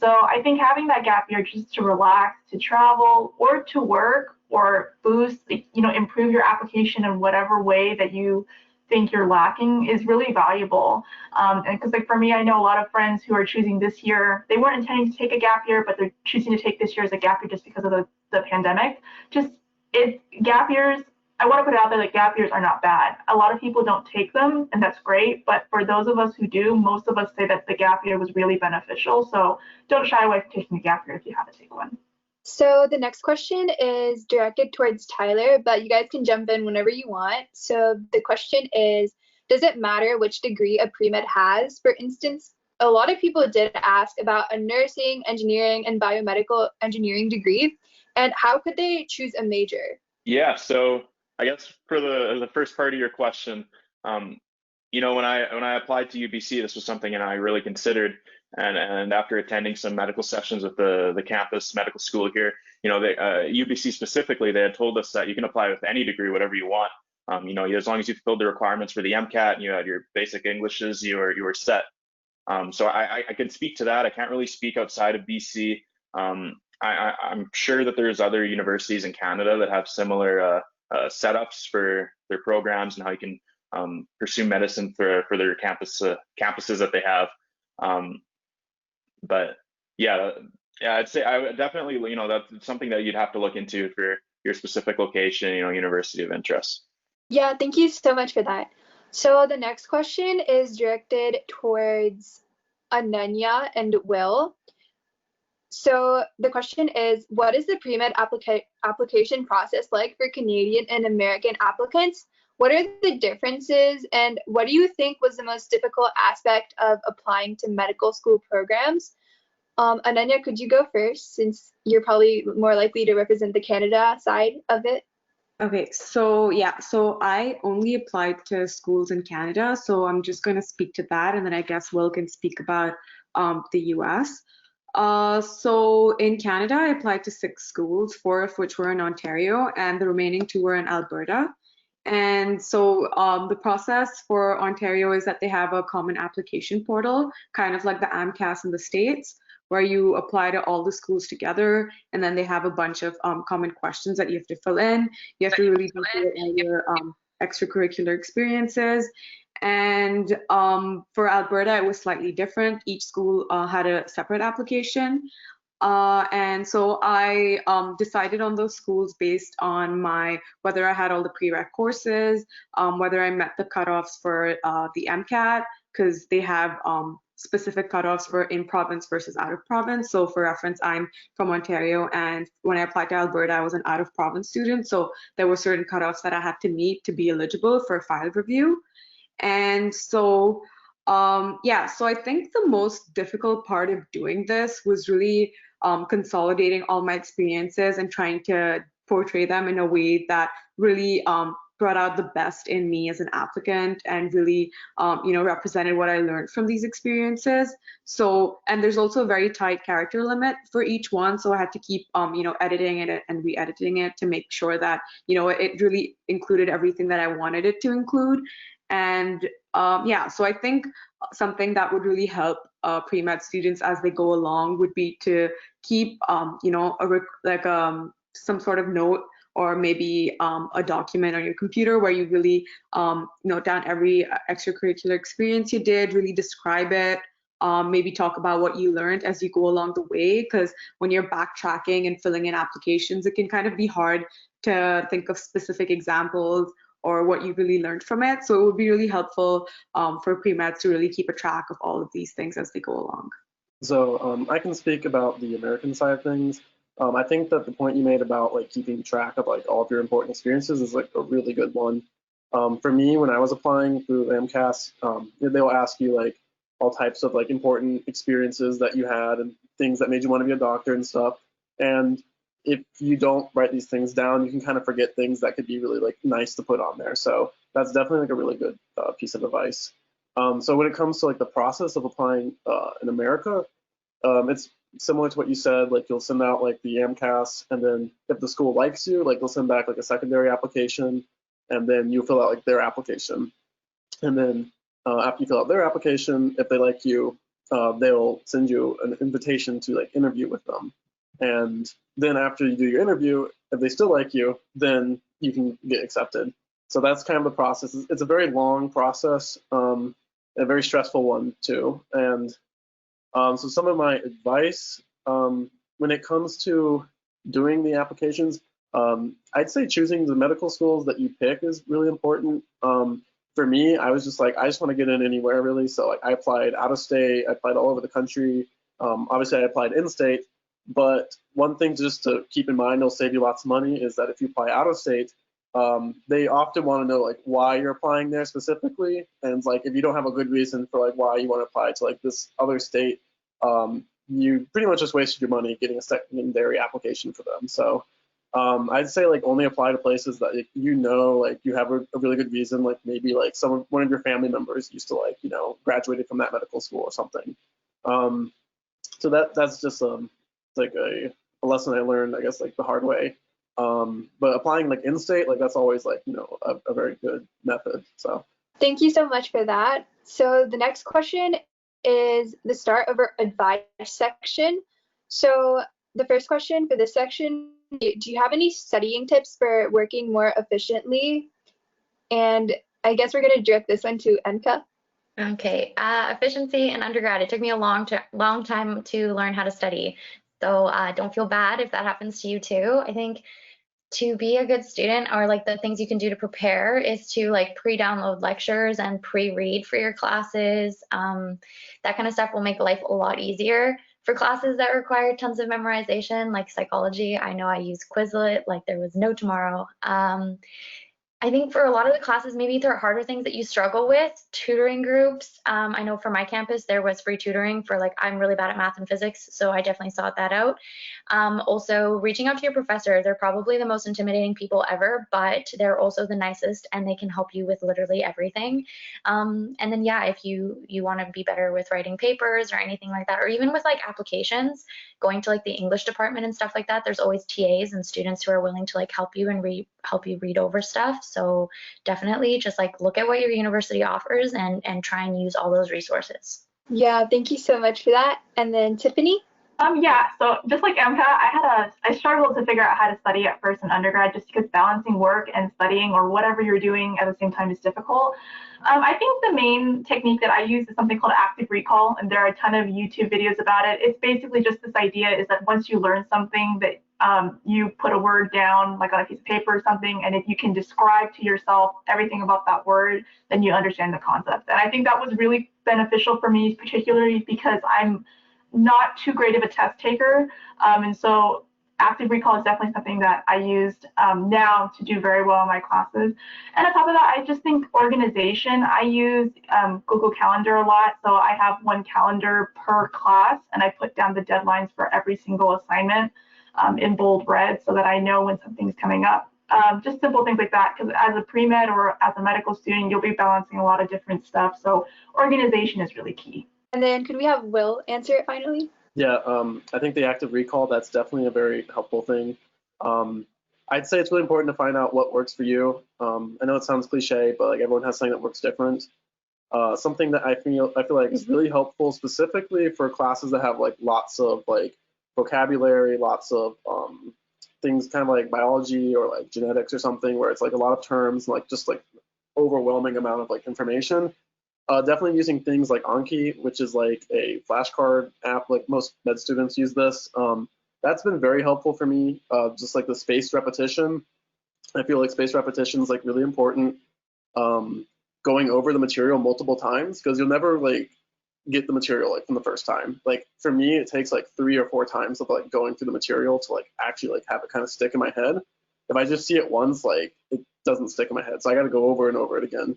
So I think having that gap year just to relax, to travel, or to work, or boost, improve your application in whatever way that you think you're lacking is really valuable. And because like for me, I know a lot of friends who are choosing this year, they weren't intending to take a gap year, but they're choosing to take this year as a gap year just because of the pandemic. Just gap years, I want to put it out there that gap years are not bad. A lot of people don't take them, and that's great. But for those of us who do, most of us say that the gap year was really beneficial. So don't shy away from taking a gap year if you have to take one. So the next question is directed towards Tyler, but you guys can jump in whenever you want. So the question is, does it matter which degree a pre-med has? For instance, a lot of people did ask about a nursing, engineering, and biomedical engineering degree, and how could they choose a major? Yeah, so I guess for the first part of your question, you know, when I applied to UBC, this was something that I really considered, and after attending some medical sessions with the campus medical school here, you know, UBC specifically, they had told us that you can apply with any degree, whatever you want. You know, as long as you filled the requirements for the MCAT and you had your basic Englishes, you were set. So I can speak to that. I can't really speak outside of BC. I'm sure that there's other universities in Canada that have similar setups for their programs and how you can pursue medicine for their campuses that they have. But yeah, I'd say I would definitely, you know, that's something that you'd have to look into for your specific location, you know, university of interest. Yeah, thank you so much for that. So the next question is directed towards Ananya and Will. So the question is, what is the pre-med application process like for Canadian and American applicants? What are the differences, and what do you think was the most difficult aspect of applying to medical school programs? Ananya, could you go first, since you're probably more likely to represent the Canada side of it? Okay, so yeah, so I only applied to schools in Canada, so I'm just going to speak to that, and then I guess Will can speak about the US. So in Canada, I applied to 6 schools, 4 of which were in Ontario, and the remaining 2 were in Alberta. And so the process for Ontario is that they have a common application portal, kind of like the AMCAS in the States, where you apply to all the schools together, and then they have a bunch of common questions that you have to fill in. You have to really detail all your extracurricular experiences. And for Alberta, it was slightly different. Each school had a separate application. And so I decided on those schools based on whether I had all the prereq courses, whether I met the cutoffs for the MCAT, because they have specific cutoffs for in province versus out of province. So for reference, I'm from Ontario, and when I applied to Alberta, I was an out of province student. So there were certain cutoffs that I had to meet to be eligible for file review. And so yeah, so I think the most difficult part of doing this was really consolidating all my experiences and trying to portray them in a way that really brought out the best in me as an applicant and really, you know, represented what I learned from these experiences. So, and there's also a very tight character limit for each one. So I had to keep, you know, editing it and re-editing it to make sure that, you know, it really included everything that I wanted it to include. And yeah, so I think something that would really help pre-med students as they go along would be to keep, you know, some sort of note or maybe a document on your computer where you really note down every extracurricular experience you did, really describe it, maybe talk about what you learned as you go along the way, because when you're backtracking and filling in applications, it can kind of be hard to think of specific examples or what you really learned from it. So it would be really helpful for pre-meds to really keep a track of all of these things as they go along. So I can speak about the American side of things. I think that the point you made about like keeping track of like all of your important experiences is like a really good one. For me, when I was applying through MCAS, they'll ask you like all types of like important experiences that you had and things that made you want to be a doctor and stuff. And if you don't write these things down, you can kind of forget things that could be really like nice to put on there. So that's definitely like a really good piece of advice. So when it comes to like the process of applying in America, it's similar to what you said. Like you'll send out like the AMCAS, and then if the school likes you, like they'll send back like a secondary application, and then you fill out like their application. And then after you fill out their application, if they like you, they'll send you an invitation to like interview with them. And then after you do your interview, if they still like you, then you can get accepted. So that's kind of the process. It's a very long process, a very stressful one too. And so some of my advice when it comes to doing the applications, I'd say choosing the medical schools that you pick is really important. For me, I was just like, I just want to get in anywhere really. So like I applied out of state, I applied all over the country. Obviously I applied in state, but one thing just to keep in mind, it'll save you lots of money, is that if you apply out of state, they often want to know like why you're applying there specifically. And like, if you don't have a good reason for like why you want to apply to like this other state, you pretty much just wasted your money getting a secondary application for them. So I'd say like only apply to places that like, like you have a really good reason, like maybe like one of your family members used to like, graduated from that medical school or something. So that's just like a lesson I learned, I guess, like the hard way. But applying like in-state, like that's always like, a very good method. So thank you so much for that. So the next question is the start of our advice section. So the first question for this section, do you have any studying tips for working more efficiently? And I guess we're going to direct this one to Emka. Okay, efficiency in undergrad. It took me a long time to learn how to study. So don't feel bad if that happens to you too. I think to be a good student, or like the things you can do to prepare, is to like pre-download lectures and pre-read for your classes. That kind of stuff will make life a lot easier. For classes that require tons of memorization, like psychology, I know I use Quizlet like there was no tomorrow. I think for a lot of the classes, maybe there are harder things that you struggle with, tutoring groups. I know for my campus, there was free tutoring for like, I'm really bad at math and physics, so I definitely sought that out. Also, reaching out to your professor, they're probably the most intimidating people ever, but they're also the nicest and they can help you with literally everything. And then, yeah, if you want to be better with writing papers or anything like that, or even with like applications, going to like the English department and stuff like that, there's always TAs and students who are willing to like help you and help you read over stuff. So definitely just like look at what your university offers and try and use all those resources. Yeah, thank you so much for that. And then Tiffany? Yeah, so just like Emka, I struggled to figure out how to study at first in undergrad, just because balancing work and studying or whatever you're doing at the same time is difficult. I think the main technique that I use is something called active recall, and there are a ton of YouTube videos about it. It's basically just this idea is that once you learn something, that you put a word down like on a piece of paper or something, and if you can describe to yourself everything about that word, then you understand the concept. And I think that was really beneficial for me, particularly because I'm not too great of a test taker, and so active recall is definitely something that I used now to do very well in my classes. And on top of that, I just think organization. I use Google Calendar a lot, so I have one calendar per class, and I put down the deadlines for every single assignment in bold red so that I know when something's coming up. Just simple things like that, because as a pre-med or as a medical student, you'll be balancing a lot of different stuff, so organization is really key. And then could we have Will answer it finally? Yeah, I think the active recall, that's definitely a very helpful thing. I'd say it's really important to find out what works for you. I know it sounds cliche, but like everyone has something that works different. Something that I feel like is really helpful specifically for classes that have like lots of like vocabulary, lots of things kind of like biology or like genetics or something, where it's like a lot of terms, like just like overwhelming amount of like information. Definitely using things like Anki, which is like a flashcard app, like most med students use this. That's been very helpful for me, just like the spaced repetition. I feel like spaced repetition is like really important. Going over the material multiple times, because you'll never like get the material like from the first time. Like for me, it takes like 3 or 4 times of like going through the material to like actually like have it kind of stick in my head. If I just see it once, like it doesn't stick in my head. So I got to go over and over it again.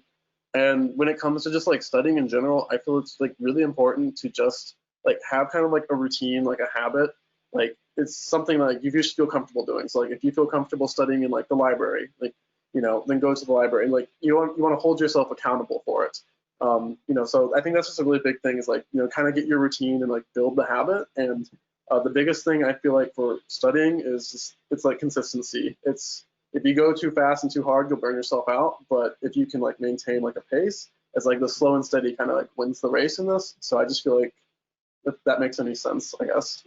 And when it comes to just like studying in general, I feel it's like really important to just like have kind of like a routine, like a habit. Like it's something like you just feel comfortable doing. So like if you feel comfortable studying in like the library, like, then go to the library, and like you want to hold yourself accountable for it. So I think that's just a really big thing, is like, kind of get your routine and like build the habit. And the biggest thing I feel like for studying is just, it's like consistency. If you go too fast and too hard, you'll burn yourself out. But if you can like maintain like a pace, it's like the slow and steady kind of like wins the race in this. So I just feel like if that makes any sense, I guess.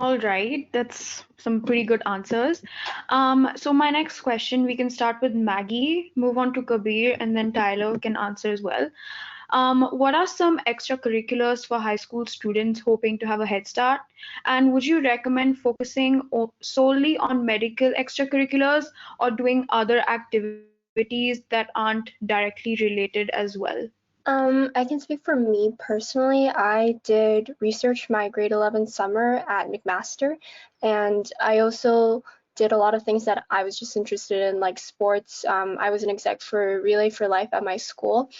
All right, that's some pretty good answers. So my next question, we can start with Maggie, move on to Kabir, and then Tyler can answer as well. What are some extracurriculars for high school students hoping to have a head start? And would you recommend focusing solely on medical extracurriculars or doing other activities that aren't directly related as well? I can speak for me personally. I did research my grade 11 summer at McMaster, and I also did a lot of things that I was just interested in, like sports. I was an exec for Relay for Life at my school.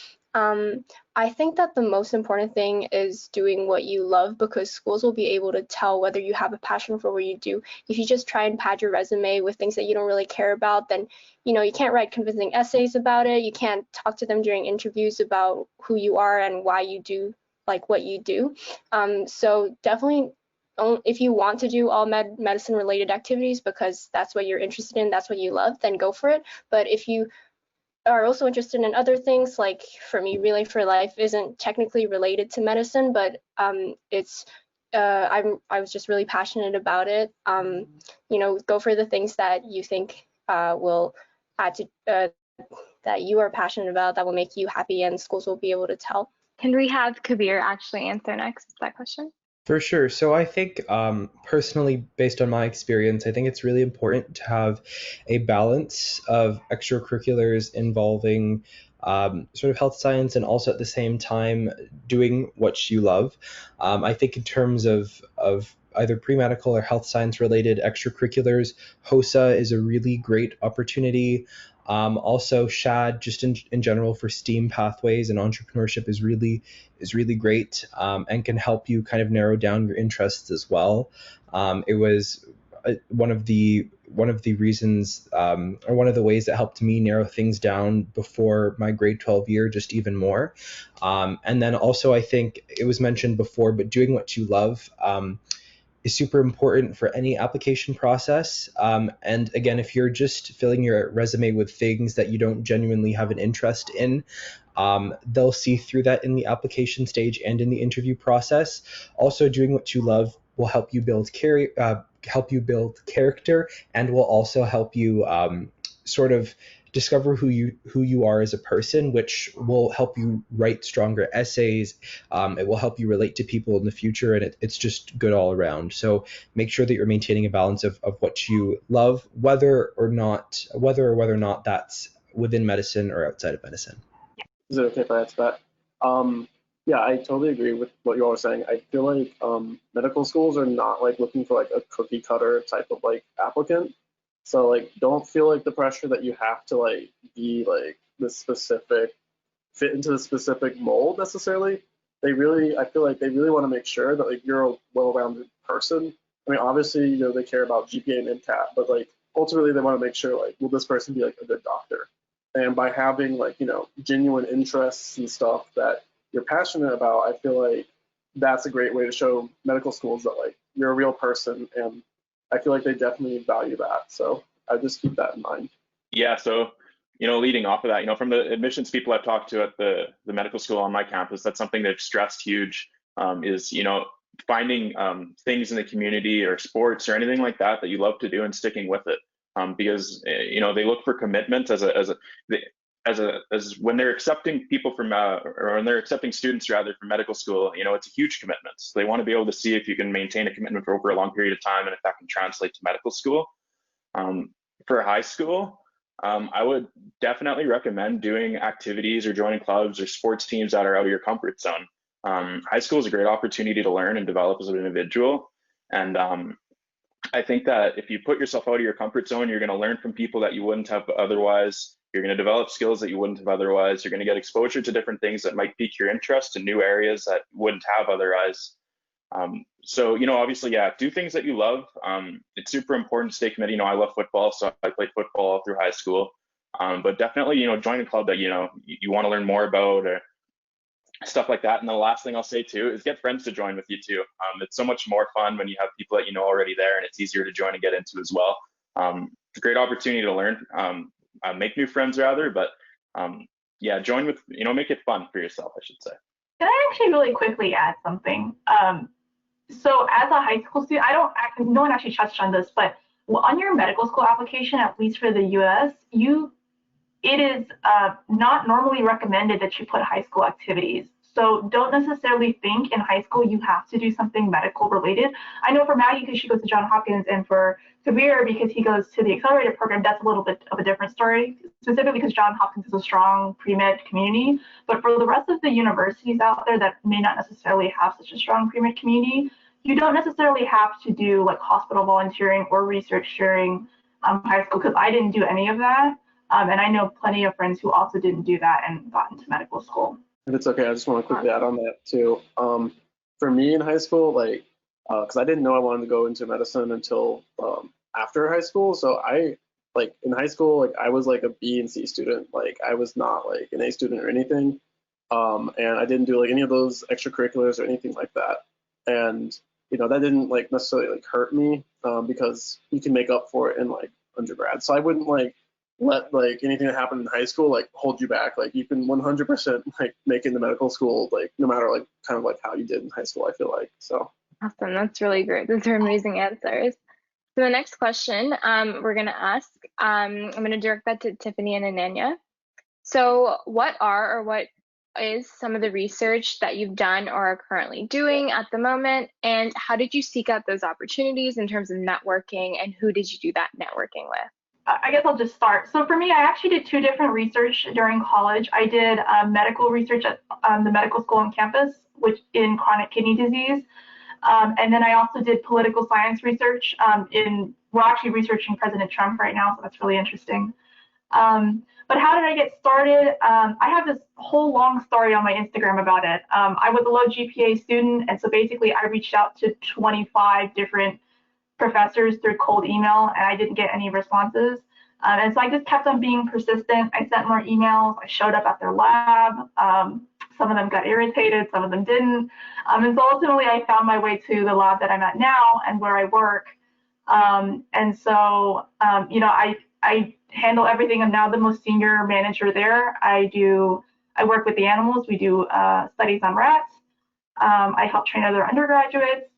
I think that the most important thing is doing what you love, because schools will be able to tell whether you have a passion for what you do. If you just try and pad your resume with things that you don't really care about, then you can't write convincing essays about it. You can't talk to them during interviews about who you are and why you do like what you do. So definitely, if you want to do all medicine related activities because that's what you're interested in, that's what you love, then go for it. But if you are also interested in other things, like for me, Relay for Life isn't technically related to medicine, but it's I was just really passionate about it. Go for the things that you think will add to that you are passionate about, that will make you happy, and schools will be able to tell. Can we have Kabir actually answer next that question? For sure. So I think personally, based on my experience, I think it's really important to have a balance of extracurriculars involving sort of health science and also at the same time doing what you love. I think in terms of either pre-medical or health science related extracurriculars, HOSA is a really great opportunity. Also, SHAD, just in general for STEAM pathways and entrepreneurship, is really great and can help you kind of narrow down your interests as well. It was one of the reasons or one of the ways that helped me narrow things down before my grade 12 year just even more. And then also, I think it was mentioned before, but doing what you love is super important for any application process. And again, if you're just filling your resume with things that you don't genuinely have an interest in, they'll see through that in the application stage and in the interview process. Also, doing what you love will help you build character, and will also help you sort of discover who you are as a person, which will help you write stronger essays. It will help you relate to people in the future, and it's just good all around. So make sure that you're maintaining a balance of what you love, whether or not that's within medicine or outside of medicine. Is it okay if I answer that? Yeah, I totally agree with what you all are saying. I feel like medical schools are not like looking for like a cookie cutter type of like applicant. So like, don't feel like the pressure that you have to like be like fit into the specific mold necessarily. I feel like they really want to make sure that like you're a well-rounded person. I mean, obviously, they care about GPA and MCAT, but like ultimately they want to make sure like, will this person be like a good doctor? And by having like, genuine interests and stuff that you're passionate about, I feel like that's a great way to show medical schools that like you're a real person, and I feel like they definitely value that. So I just keep that in mind. Yeah, so leading off of that, from the admissions people I've talked to at the medical school on my campus, that's something they've stressed huge, is finding things in the community or sports or anything like that you love to do and sticking with it, because they look for commitment as when they're accepting people from or when they're accepting students rather from medical school. It's a huge commitment. So they want to be able to see if you can maintain a commitment for over a long period of time and if that can translate to medical school. For high school, I would definitely recommend doing activities or joining clubs or sports teams that are out of your comfort zone. High school is a great opportunity to learn and develop as an individual. And I think that if you put yourself out of your comfort zone, you're going to learn from people that you wouldn't have otherwise. You're going to develop skills that you wouldn't have otherwise. You're going to get exposure to different things that might pique your interest in new areas that you wouldn't have otherwise. So, obviously, yeah, do things that you love. It's super important to stay committed. I love football, so I played football all through high school. But definitely, join a club that, you want to learn more about or stuff like that. And the last thing I'll say too is get friends to join with you too. It's so much more fun when you have people that already there, and it's easier to join and get into as well. It's a great opportunity to learn, make new friends rather, but yeah, join with, make it fun for yourself, I should say. Can I actually really quickly add something? So as a high school student, no one actually touched on this, but on your medical school application, at least for the US, you it is not normally recommended that you put high school activities. So don't necessarily think in high school you have to do something medical related. I know for Maggie, because she goes to Johns Hopkins, and for Kabir, because he goes to the accelerated program, that's a little bit of a different story, specifically because Johns Hopkins is a strong pre-med community. But for the rest of the universities out there that may not necessarily have such a strong pre-med community, you don't necessarily have to do like hospital volunteering or research during high school, because I didn't do any of that. And I know plenty of friends who also didn't do that and got into medical school. If it's okay, I just want to quickly add on that too. For me in high school, like, because I didn't know I wanted to go into medicine until after high school. So I, like, in high school, like, I was like a B and C student. Like, I was not like an A student or anything. And I didn't do like any of those extracurriculars or anything like that. And, you know, that didn't like necessarily like hurt me because you can make up for it in like undergrad. So I wouldn't like let like anything that happened in high school like hold you back. Like you can 100% like make it into medical school, like no matter like kind of like how you did in high school, I feel like. So Awesome, that's really great. Those are amazing answers. So the next question we're gonna ask, I'm gonna direct that to Tiffany and Ananya. So what is some of the research that you've done or are currently doing at the moment, and how did you seek out those opportunities in terms of networking, and who did you do that networking with? I guess I'll just start. So for me, I actually did 2 different research during college. I did medical research at the medical school on campus, which in chronic kidney disease. And then I also did political science research we're actually researching President Trump right now, so that's really interesting. But how did I get started? I have this whole long story on my Instagram about it. I was a low GPA student, and so basically I reached out to 25 different professors through cold email, and I didn't get any responses. And so I just kept on being persistent. I sent more emails. I showed up at their lab. Some of them got irritated, some of them didn't. And so ultimately I found my way to the lab that I'm at now and where I work. And so, you know, I handle everything. I'm now the most senior manager there. I work with the animals. We do studies on rats. I help train other undergraduates.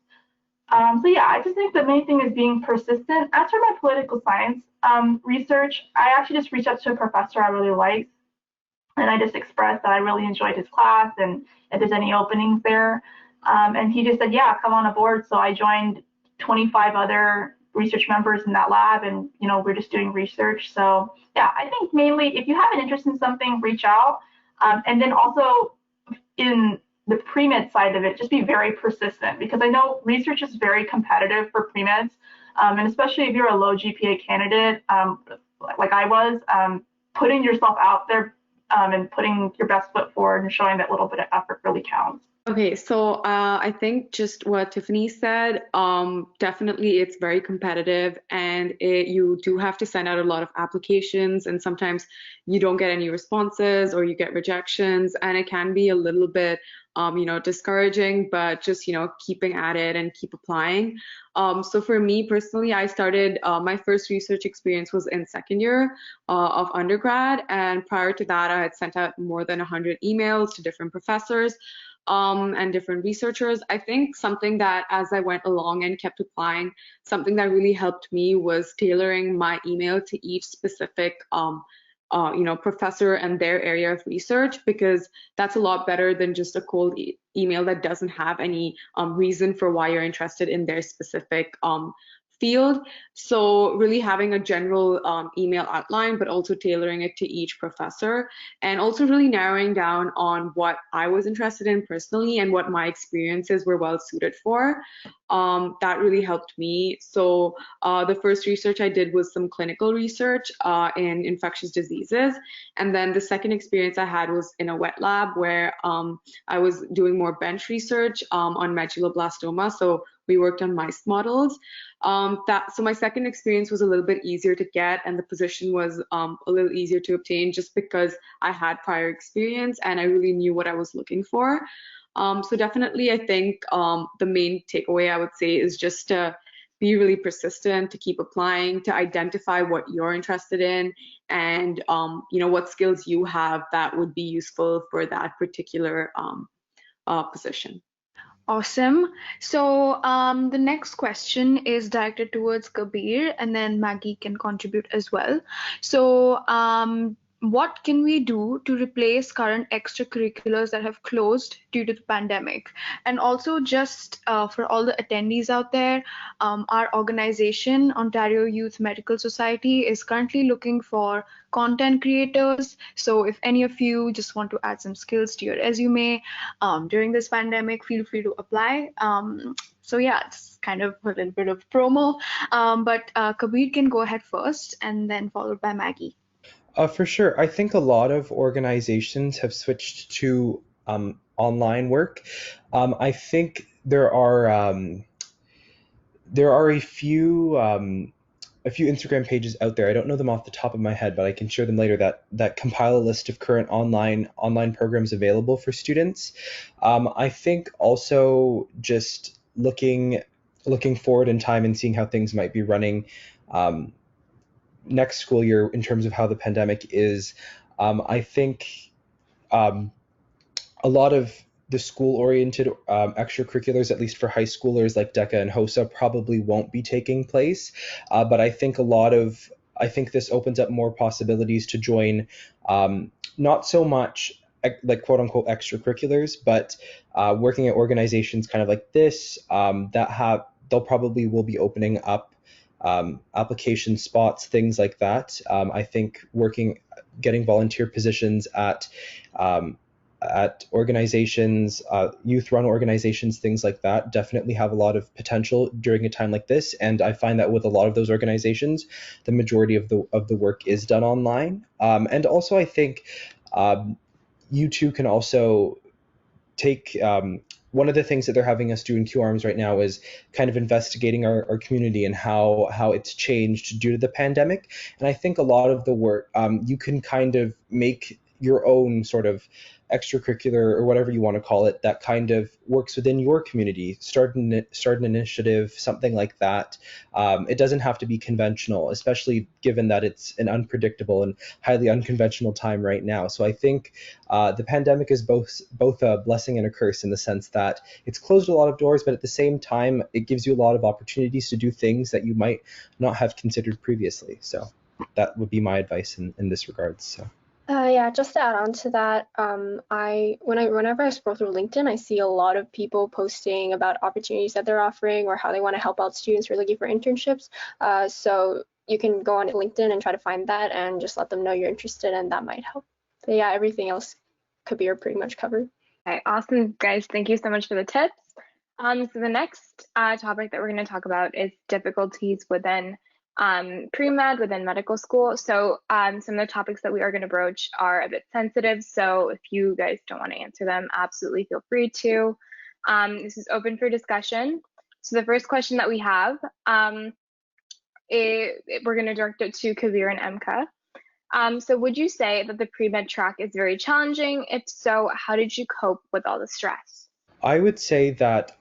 So yeah, I just think the main thing is being persistent. As for my political science research, I actually just reached out to a professor I really liked, and I just expressed that I really enjoyed his class and if there's any openings there. And he just said, yeah, come on aboard. So I joined 25 other research members in that lab, and you know, we're just doing research. So yeah, I think mainly if you have an interest in something, reach out. And then also in the pre-med side of it, just be very persistent, because I know research is very competitive for pre-meds, and especially if you're a low GPA candidate, like I was, putting yourself out there and putting your best foot forward and showing that little bit of effort really counts. Okay, so I think just what Tiffany said, definitely it's very competitive, and you do have to send out a lot of applications, and sometimes you don't get any responses or you get rejections, and it can be a little bit you know, discouraging, but just, you know, keeping at it and keep applying. So for me personally, I started, my first research experience was in second year of undergrad, and prior to that, I had sent out more than 100 emails to different professors and different researchers. I think something that, as I went along and kept applying, something that really helped me was tailoring my email to each specific you know, professor and their area of research, because that's a lot better than just a cold email that doesn't have any reason for why you're interested in their specific field. So really having a general email outline, but also tailoring it to each professor, and also really narrowing down on what I was interested in personally and what my experiences were well suited for. That really helped me. So the first research I did was some clinical research in infectious diseases. And then the second experience I had was in a wet lab where I was doing more bench research on medulloblastoma. So we worked on mice models. So my second experience was a little bit easier to get, and the position was a little easier to obtain just because I had prior experience and I really knew what I was looking for. So definitely, I think the main takeaway I would say is just to be really persistent, to keep applying, to identify what you're interested in, and you know, what skills you have that would be useful for that particular position. Awesome. So the next question is directed towards Kabir, and then Maggie can contribute as well. So what can we do to replace current extracurriculars that have closed due to the pandemic? And also, just for all the attendees out there, our organization, Ontario Youth Medical Society, is currently looking for content creators. So if any of you just want to add some skills to your resume during this pandemic, feel free to apply. So yeah, it's kind of a little bit of promo, but Kabir can go ahead first and then followed by Maggie. For sure. I think a lot of organizations have switched to online work. I think there are a few Instagram pages out there. I don't know them off the top of my head, but I can share them later. That compile a list of current online programs available for students. I think also just looking forward in time and seeing how things might be running next school year in terms of how the pandemic is. I think a lot of the school-oriented extracurriculars, at least for high schoolers like DECA and HOSA, probably won't be taking place. But I think this opens up more possibilities to join not so much like quote unquote extracurriculars, but working at organizations kind of like this they'll probably will be opening up application spots, things like that. I think getting volunteer positions at organizations, youth-run organizations, things like that, definitely have a lot of potential during a time like this. And I find that with a lot of those organizations, the majority of the work is done online. And also, I think you two can also take one of the things that they're having us do in QuARMS right now is kind of investigating our community and how it's changed due to the pandemic. And I think a lot of the work, you can kind of make your own sort of extracurricular or whatever you want to call it that kind of works within your community. Start an initiative, something like that. It doesn't have to be conventional, especially given that it's an unpredictable and highly unconventional time right now. So I think the pandemic is both a blessing and a curse in the sense that it's closed a lot of doors, but at the same time, it gives you a lot of opportunities to do things that you might not have considered previously. So that would be my advice in this regard. So. Yeah, just to add on to that, whenever I scroll through LinkedIn, I see a lot of people posting about opportunities that they're offering or how they want to help out students who are looking for internships. So you can go on LinkedIn and try to find that and just let them know you're interested, and that might help. But yeah, everything else Kabir pretty much covered. Okay, awesome, guys. Thank you so much for the tips. So the next topic that we're going to talk about is difficulties within pre-med, within medical school. So some of the topics that we are going to broach are a bit sensitive. So if you guys don't want to answer them, absolutely feel free to. This is open for discussion. So the first question that we have, we're going to direct it to Kabir and Emka. So would you say that the pre-med track is very challenging? If so, how did you cope with all the stress? I would say that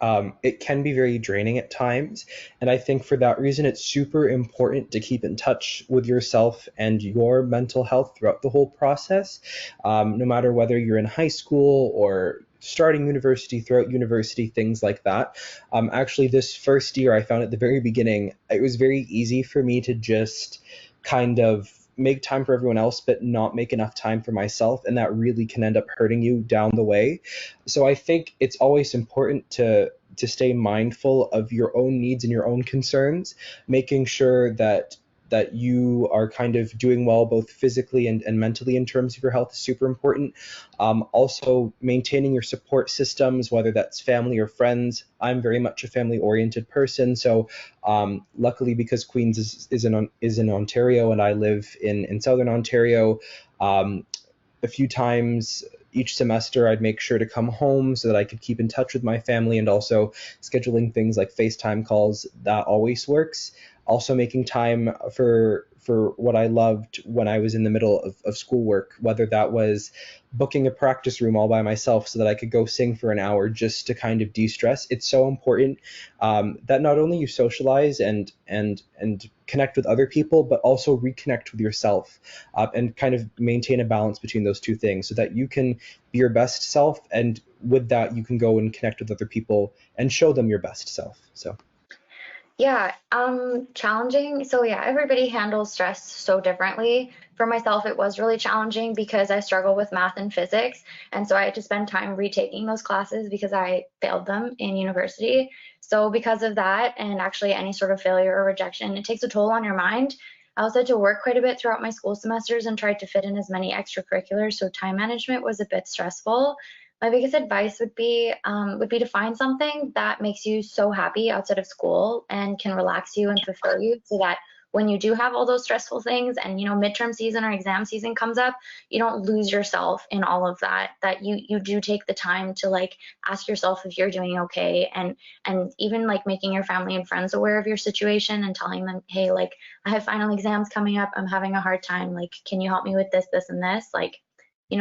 it can be very draining at times. And I think for that reason, it's super important to keep in touch with yourself and your mental health throughout the whole process, no matter whether you're in high school or starting university, throughout university, things like that. Actually, this first year, I found at the very beginning, it was very easy for me to just kind of make time for everyone else but not make enough time for myself, and that really can end up hurting you down the way. So I think it's always important to stay mindful of your own needs and your own concerns, making sure that you are kind of doing well both physically and mentally in terms of your health is super important. Also maintaining your support systems, whether that's family or friends. I'm very much a family oriented person, so luckily because Queens is in Ontario and I live in Southern Ontario, a few times each semester I'd make sure to come home so that I could keep in touch with my family, and also scheduling things like FaceTime calls, that always works. Also making time for what I loved when I was in the middle of schoolwork, whether that was booking a practice room all by myself so that I could go sing for an hour just to kind of de-stress. It's so important that not only you socialize and connect with other people, but also reconnect with yourself and kind of maintain a balance between those two things so that you can be your best self, and with that you can go and connect with other people and show them your best self. So. Yeah, challenging. So yeah, everybody handles stress so differently. for myself, it was really challenging because I struggle with math and physics. And so I had to spend time retaking those classes because I failed them in university. So because of that, and actually any sort of failure or rejection, it takes a toll on your mind. I also had to work quite a bit throughout my school semesters and tried to fit in as many extracurriculars, so time management was a bit stressful. My biggest advice would be to find something that makes you so happy outside of school and can relax you and fulfill you, so that when you do have all those stressful things and midterm season or exam season comes up, you don't lose yourself in all of that, that you do take the time to like ask yourself if you're doing okay, and even like making your family and friends aware of your situation and telling them, hey, like I have final exams coming up, I'm having a hard time, like can you help me with this, this and this, like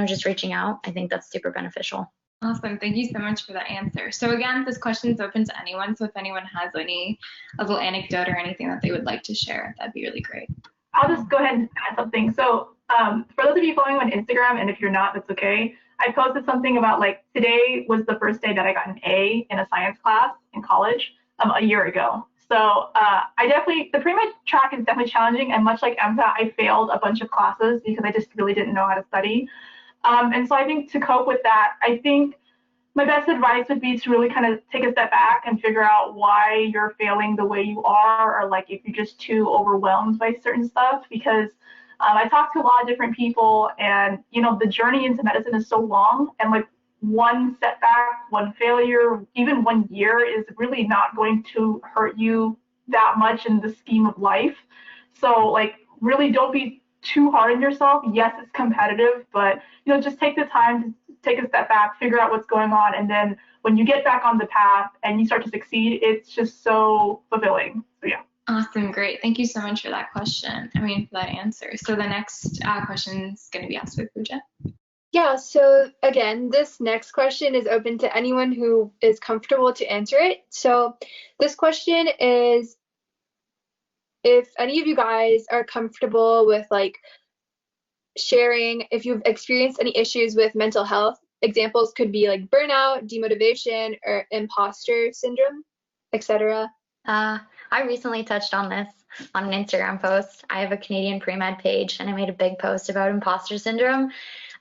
just reaching out. I think that's super beneficial. Awesome. Thank you so much for that answer. So again, this question is open to anyone. So if anyone has any a little anecdote or anything that they would like to share, that'd be really great. I'll just go ahead and add something. So for those of you following on Instagram, and if you're not, that's okay. I posted something about like today was the first day that I got an A in a science class in college a year ago. So the pre-med track is definitely challenging, and much like MCAT, I failed a bunch of classes because I just really didn't know how to study. And so I think to cope with that, I think my best advice would be to really kind of take a step back and figure out why you're failing the way you are, or like if you're just too overwhelmed by certain stuff. Because I talked to a lot of different people, and the journey into medicine is so long, and like one setback, one failure, even 1 year is really not going to hurt you that much in the scheme of life. So like really don't be too hard on yourself. Yes, it's competitive, but just take the time to take a step back, figure out what's going on, and then when you get back on the path and you start to succeed, it's just so fulfilling. So yeah. Awesome, great. Thank you so much for that question. For that answer. So the next question is going to be asked by Pooja. Yeah, so again, this next question is open to anyone who is comfortable to answer it. So this question is, if any of you guys are comfortable with like sharing if you've experienced any issues with mental health. Examples could be like burnout, demotivation, or imposter syndrome, etc. I recently touched on this on an Instagram post. I have a Canadian pre-med page, and I made a big post about imposter syndrome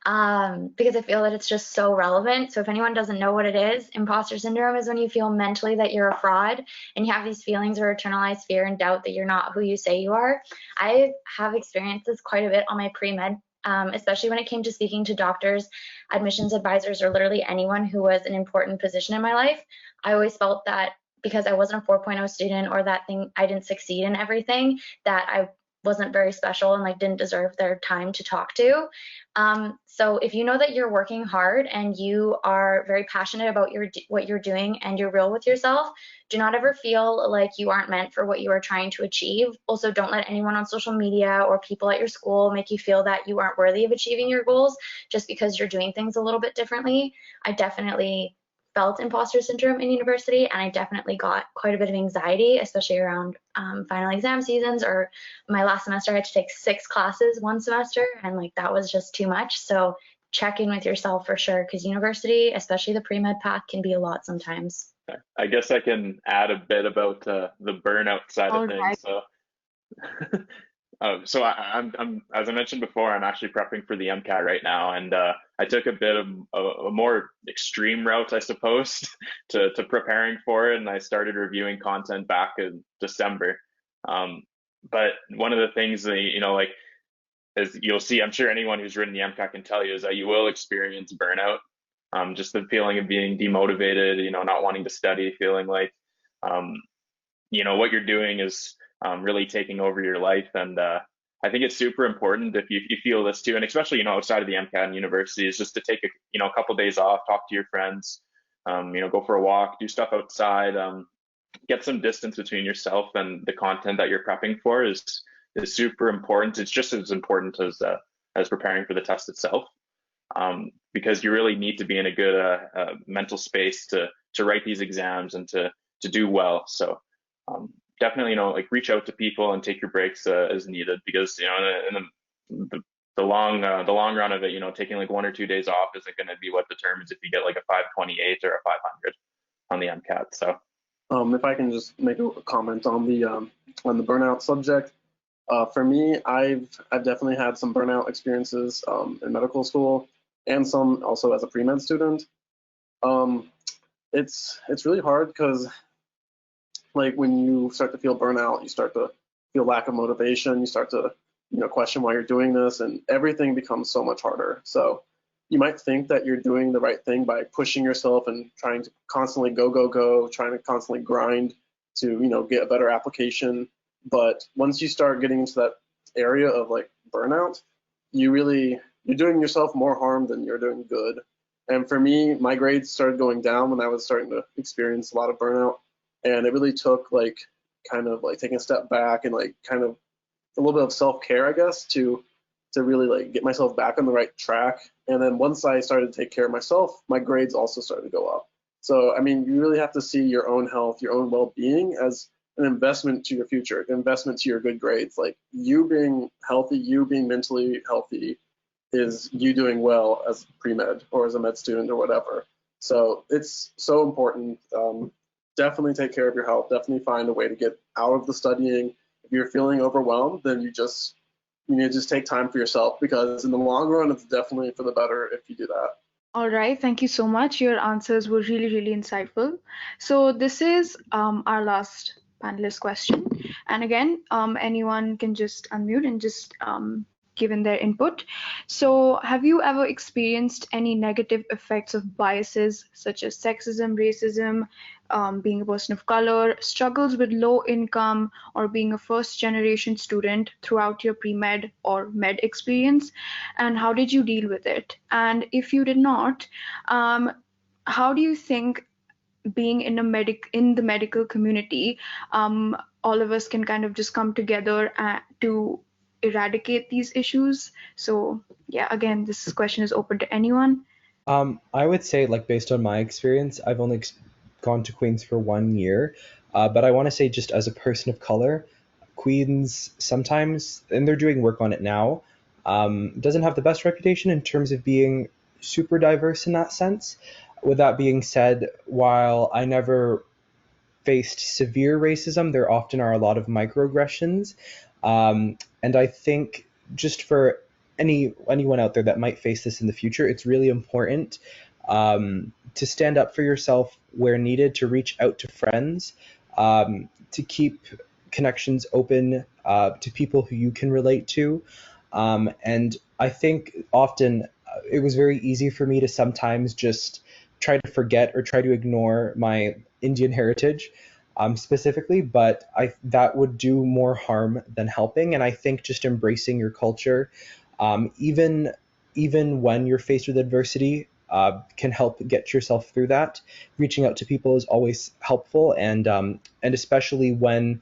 because I feel that it's just so relevant. So if anyone doesn't know what it is, imposter syndrome is when you feel mentally that you're a fraud and you have these feelings of internalized fear and doubt that you're not who you say you are. I have experienced this quite a bit on my pre-med, especially when it came to speaking to doctors, admissions advisors, or literally anyone who was an important position in my life. I always felt that because I wasn't a 4.0 student, or that thing I didn't succeed in everything, that I wasn't very special and like didn't deserve their time to talk to. So if you know that you're working hard and you are very passionate about what you're doing and you're real with yourself, do not ever feel like you aren't meant for what you are trying to achieve. Also, don't let anyone on social media or people at your school make you feel that you aren't worthy of achieving your goals just because you're doing things a little bit differently. I definitely felt imposter syndrome in university, and I definitely got quite a bit of anxiety, especially around final exam seasons, or my last semester I had to take 6 classes one semester, and like that was just too much. So check in with yourself for sure, because university, especially the pre-med path, can be a lot sometimes. I guess I can add a bit about the burnout side of things. So I'm as I mentioned before, I'm actually prepping for the MCAT right now, and I took a bit of a more extreme route, I suppose, to preparing for it, and I started reviewing content back in December. But one of the things that like, as you'll see, I'm sure anyone who's written the MCAT can tell you, is that you will experience burnout. Just the feeling of being demotivated, not wanting to study, feeling like what you're doing is really taking over your life. And I think it's super important, if you feel this too, and especially outside of the MCAT and university, is just to take a couple days off, talk to your friends, go for a walk, do stuff outside, get some distance between yourself and the content that you're prepping for is super important. It's just as important as preparing for the test itself, because you really need to be in a good mental space to write these exams and to do well. So definitely, reach out to people and take your breaks as needed, because in the long run of it, taking like 1 or 2 days off isn't going to be what determines if you get like a 528 or a 500 on the MCAT. So if I can just make a comment on the burnout subject, For me, I've definitely had some burnout experiences in medical school, and some also as a pre-med student. Um, it's really hard because like when you start to feel burnout, you start to feel lack of motivation, you start to question why you're doing this, and everything becomes so much harder. So you might think that you're doing the right thing by pushing yourself and trying to constantly go, trying to constantly grind to get a better application. But once you start getting into that area of like burnout, you're doing yourself more harm than you're doing good. And for me, my grades started going down when I was starting to experience a lot of burnout, and it really took like kind of like taking a step back and like kind of a little bit of self-care, I guess, to really like get myself back on the right track. And then once I started to take care of myself, my grades also started to go up. So I mean, you really have to see your own health, your own well-being as an investment to your future, an investment to your good grades. Like you being healthy, you being mentally healthy is you doing well as pre-med or as a med student or whatever. So it's so important. Definitely take care of your health. Definitely find a way to get out of the studying. If you're feeling overwhelmed, then you need to just take time for yourself, because in the long run, it's definitely for the better if you do that. All right, thank you so much. Your answers were really, really insightful. So this is our last panelist question. And again, anyone can just unmute and just give in their input. So have you ever experienced any negative effects of biases such as sexism, racism, being a person of color, struggles with low income, or being a first generation student throughout your pre-med or med experience? And how did you deal with it? And if you did not, how do you think being in the medical community, all of us can kind of just come together to eradicate these issues? So yeah, again, this question is open to anyone. I would say, like, based on my experience, I've only gone to Queens for 1 year, but I want to say, just as a person of color, Queens sometimes, and they're doing work on it now, doesn't have the best reputation in terms of being super diverse in that sense. With that being said, while I never faced severe racism, there often are a lot of microaggressions. And I think, just for anyone out there that might face this in the future, it's really important to stand up for yourself where needed, to reach out to friends, to keep connections open to people who you can relate to. And I think often it was very easy for me to sometimes just try to forget or try to ignore my Indian heritage specifically, but that would do more harm than helping. And I think just embracing your culture, even when you're faced with adversity, can help get yourself through that. Reaching out to people is always helpful, and especially when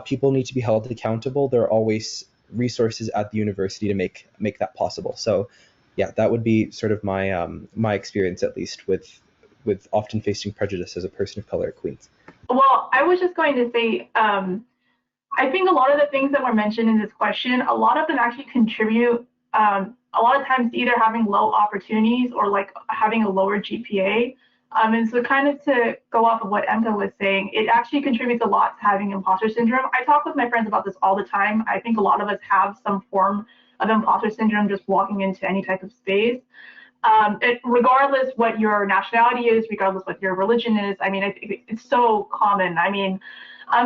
people need to be held accountable, there are always resources at the university to make that possible. So yeah, that would be sort of my experience, at least with often facing prejudice as a person of color at Queens. Well, I was just going to say, I think a lot of the things that were mentioned in this question, a lot of them actually contribute a lot of times to either having low opportunities or like having a lower GPA. And so kind of to go off of what Emka was saying, it actually contributes a lot to having imposter syndrome. I talk with my friends about this all the time. I think a lot of us have some form of imposter syndrome just walking into any type of space. Regardless what your nationality is, regardless what your religion is, I mean, it's so common. I mean,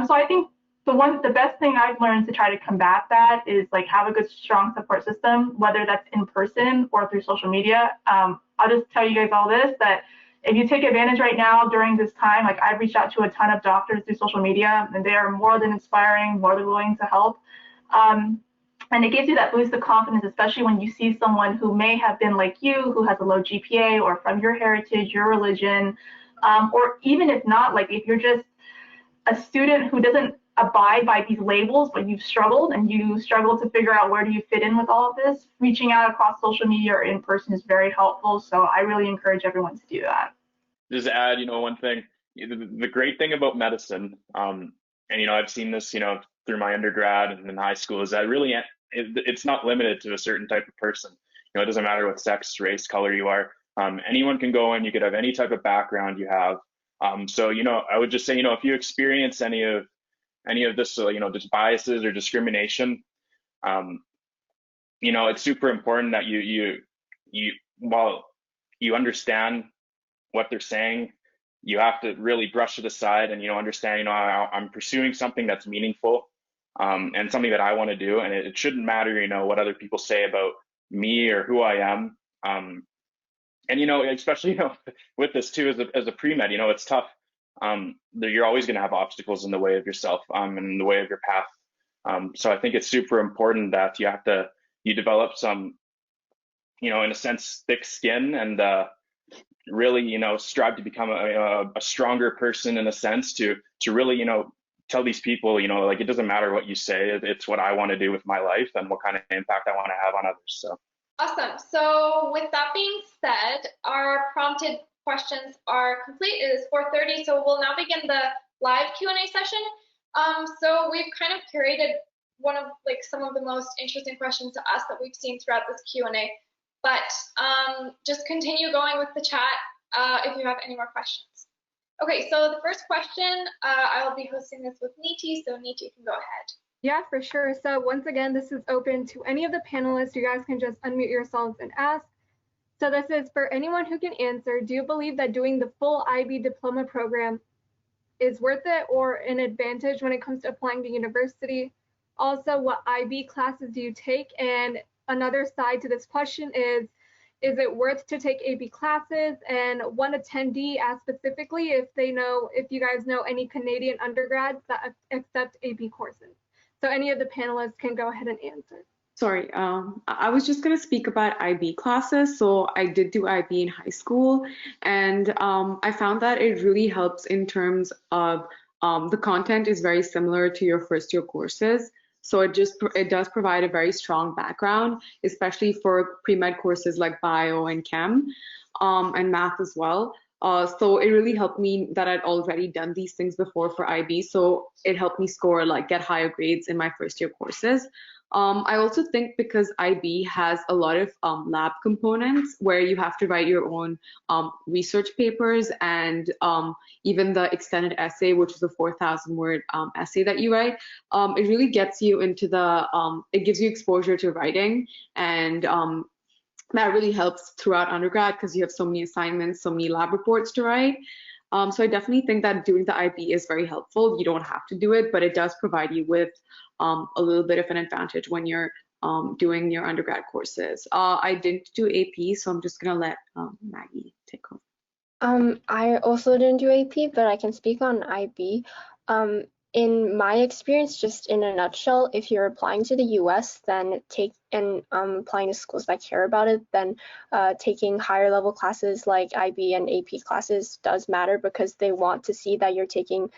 so I think the best thing I've learned to try to combat that is like have a good, strong support system, whether that's in person or through social media. I'll just tell you guys all this, that if you take advantage right now during this time, like I've reached out to a ton of doctors through social media, and they are more than inspiring, more than willing to help. And it gives you that boost of confidence, especially when you see someone who may have been like you, who has a low GPA, or from your heritage, your religion, or even if not, like if you're just a student who doesn't abide by these labels, but you've struggled and you struggle to figure out where do you fit in with all of this, reaching out across social media or in person is very helpful. So I really encourage everyone to do that. Just add, one thing, the great thing about medicine, and, I've seen this, through my undergrad and in high school, is that really it's not limited to a certain type of person. It doesn't matter what sex, race, color you are. Anyone can go in. You could have any type of background you have. So, I would just say, if you experience any of this, just biases or discrimination, You know, it's super important that while you understand what they're saying, you have to really brush it aside and, you know, understand, you know, I'm pursuing something that's meaningful, and something that I want to do. And it shouldn't matter, you know, what other people say about me or who I am. And, you know, especially, you know, with this too, as a pre-med, you know, it's tough. You're always going to have obstacles in the way of yourself, and in the way of your path. So I think it's super important that you develop some, you know, in a sense, thick skin, and really, you know, strive to become a stronger person, in a sense, to really, you know, tell these people, you know, like, it doesn't matter what you say, it's what I want to do with my life and what kind of impact I want to have on others. So awesome. So with that being said, our prompted questions are complete. It is 4:30, so we'll now begin the live Q&A session. So we've kind of curated one of some of the most interesting questions to us that we've seen throughout this Q&A. But just continue going with the chat if you have any more questions. Okay, so the first question, I'll be hosting this with Neeti, so Neeti, you can go ahead. Yeah, for sure. So once again, this is open to any of the panelists. You guys can just unmute yourselves and ask. So this is for anyone who can answer. Do you believe that doing the full IB diploma program is worth it or an advantage when it comes to applying to university? Also, what IB classes do you take? And another side to this question is it worth to take AP classes? And one attendee asked specifically if you guys know any Canadian undergrads that accept AP courses. So any of the panelists can go ahead and answer. Sorry, I was just going to speak about IB classes. So I did do IB in high school, and I found that it really helps in terms of the content is very similar to your first year courses. So it does provide a very strong background, especially for pre-med courses like bio and chem, and math as well. So it really helped me that I'd already done these things before for IB. So it helped me get higher grades in my first year courses. I also think because IB has a lot of lab components where you have to write your own research papers, and even the extended essay, which is a 4,000 word essay that you write, it really gets you into it gives you exposure to writing, and that really helps throughout undergrad because you have so many assignments, so many lab reports to write. So I definitely think that doing the IB is very helpful. You don't have to do it, but it does provide you with a little bit of an advantage when you're doing your undergrad courses. I didn't do AP, so I'm just gonna let Maggie take over. I also didn't do AP, but I can speak on IB. In my experience, just in a nutshell, if you're applying to the US, then applying to schools that care about it, then taking higher level classes like IB and AP classes does matter, because they want to see that you're taking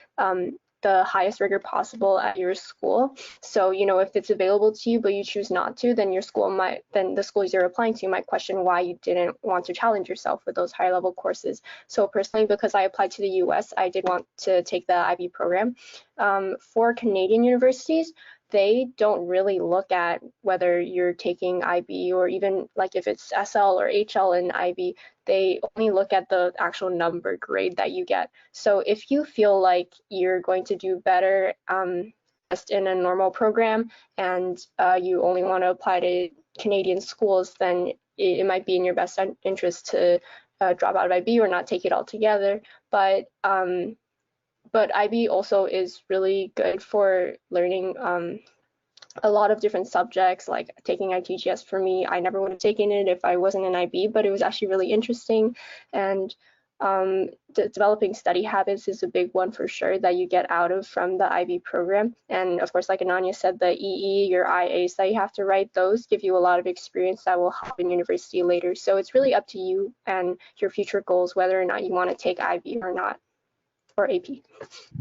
the highest rigor possible at your school. So, you know, if it's available to you, but you choose not to, then the schools you're applying to might question why you didn't want to challenge yourself with those higher level courses. So personally, because I applied to the US, I did want to take the IB program. For Canadian universities, they don't really look at whether you're taking IB or even like if it's SL or HL in IB, they only look at the actual number grade that you get. So if you feel like you're going to do better just in a normal program, and you only want to apply to Canadian schools, then it might be in your best interest to drop out of IB or not take it altogether. But IB also is really good for learning a lot of different subjects, like taking ITGS for me. I never would have taken it if I wasn't in IB, but it was actually really interesting. And developing study habits is a big one for sure that you get out of from the IB program. And of course, like Ananya said, the EE, your IAs that you have to write, those give you a lot of experience that will help in university later. So it's really up to you and your future goals, whether or not you want to take IB or not, or AP.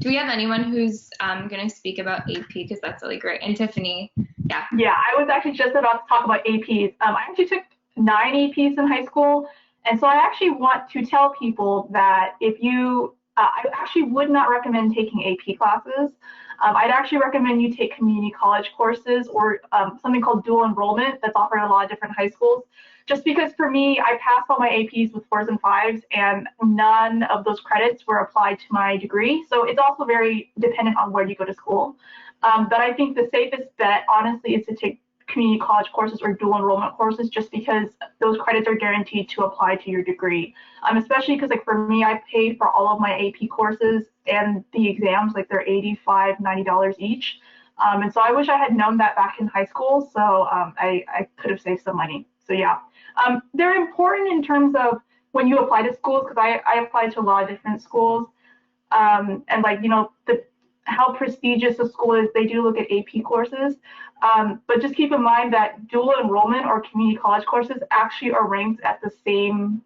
Do we have anyone who's going to speak about AP, because that's really great? And Tiffany, yeah. Yeah, I was actually just about to talk about APs. I actually took 9 APs in high school, and so I actually want to tell people that if you, I actually would not recommend taking AP classes. I'd actually recommend you take community college courses or something called dual enrollment that's offered at a lot of different high schools. Just because for me, I passed all my APs with 4s and 5s, and none of those credits were applied to my degree. So it's also very dependent on where you go to school. But I think the safest bet, honestly, is to take community college courses or dual enrollment courses, just because those credits are guaranteed to apply to your degree. Especially because like for me, I paid for all of my AP courses and the exams, like they're $85, $90 each. And so I wish I had known that back in high school, so I could have saved some money. So yeah, they're important in terms of when you apply to schools, because I applied to a lot of different schools, and like, you know, how prestigious a school is, they do look at AP courses. But just keep in mind that dual enrollment or community college courses actually are ranked at the same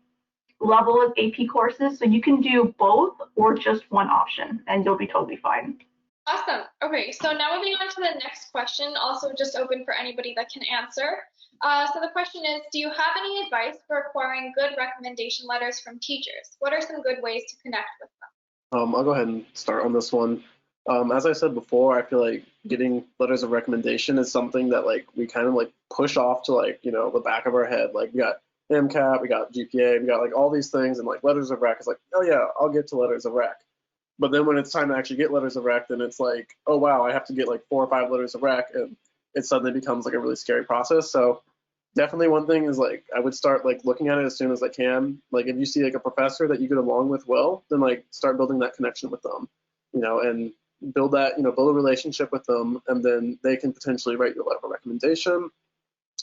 level as AP courses. So you can do both or just one option and you'll be totally fine. Awesome. Okay, so now moving on to the next question, also just open for anybody that can answer. So the question is, do you have any advice for acquiring good recommendation letters from teachers? What are some good ways to connect with them? I'll go ahead and start on this one. As I said before, I feel like getting letters of recommendation is something that like we kind of like push off to like, you know, the back of our head. Like we got MCAT, we got GPA, we got like all these things, and like letters of rec is like, oh yeah, I'll get to letters of rec. But then when it's time to actually get letters of rec, then it's like, oh wow, I have to get like 4 or 5 letters of rec, and it suddenly becomes like a really scary process. So definitely one thing is like I would start like looking at it as soon as I can. Like if you see like a professor that you get along with well, then like start building that connection with them, you know, and build that, you know, build a relationship with them, and then they can potentially write you a letter of recommendation.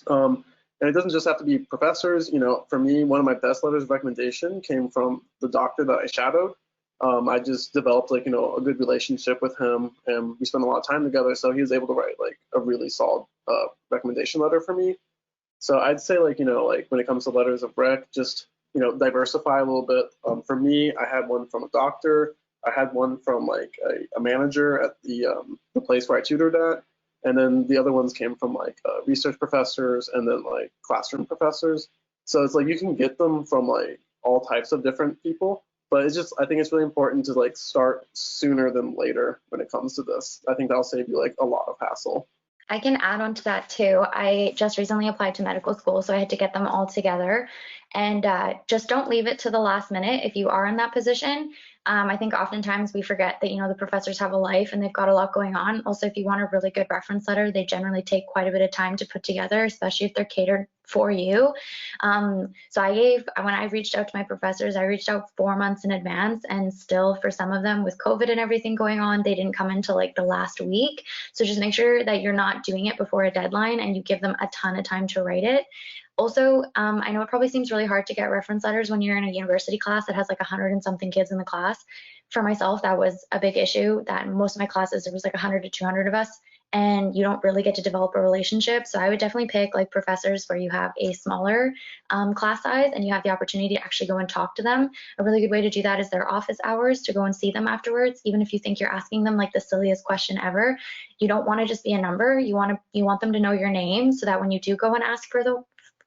And it doesn't just have to be professors. You know, for me, one of my best letters of recommendation came from the doctor that I shadowed. I just developed like, you know, a good relationship with him, and we spent a lot of time together. So he was able to write like a really solid recommendation letter for me. So I'd say like, you know, like when it comes to letters of rec, just, you know, diversify a little bit. For me, I had one from a doctor. I had one from like a manager at the place where I tutored at. And then the other ones came from like research professors and then like classroom professors. So it's like you can get them from like all types of different people. But it's just, I think it's really important to like start sooner than later when it comes to this. I think that'll save you like a lot of hassle. I can add on to that too. I just recently applied to medical school, so I had to get them all together. And just don't leave it to the last minute if you are in that position. I think oftentimes we forget that, you know, the professors have a life and they've got a lot going on. Also, if you want a really good reference letter, they generally take quite a bit of time to put together, especially if they're catered for you. So when I reached out to my professors, I reached out 4 months in advance, and still for some of them with COVID and everything going on, they didn't come until like the last week. So just make sure that you're not doing it before a deadline and you give them a ton of time to write it. Also, I know it probably seems really hard to get reference letters when you're in a university class that has like 100 and something kids in the class. For myself, that was a big issue, that in most of my classes, there was like 100 to 200 of us, and you don't really get to develop a relationship. So I would definitely pick like professors where you have a smaller class size and you have the opportunity to actually go and talk to them. A really good way to do that is their office hours, to go and see them afterwards. Even if you think you're asking them like the silliest question ever, you don't want to just be a number. You want them to know your name, so that when you do go and ask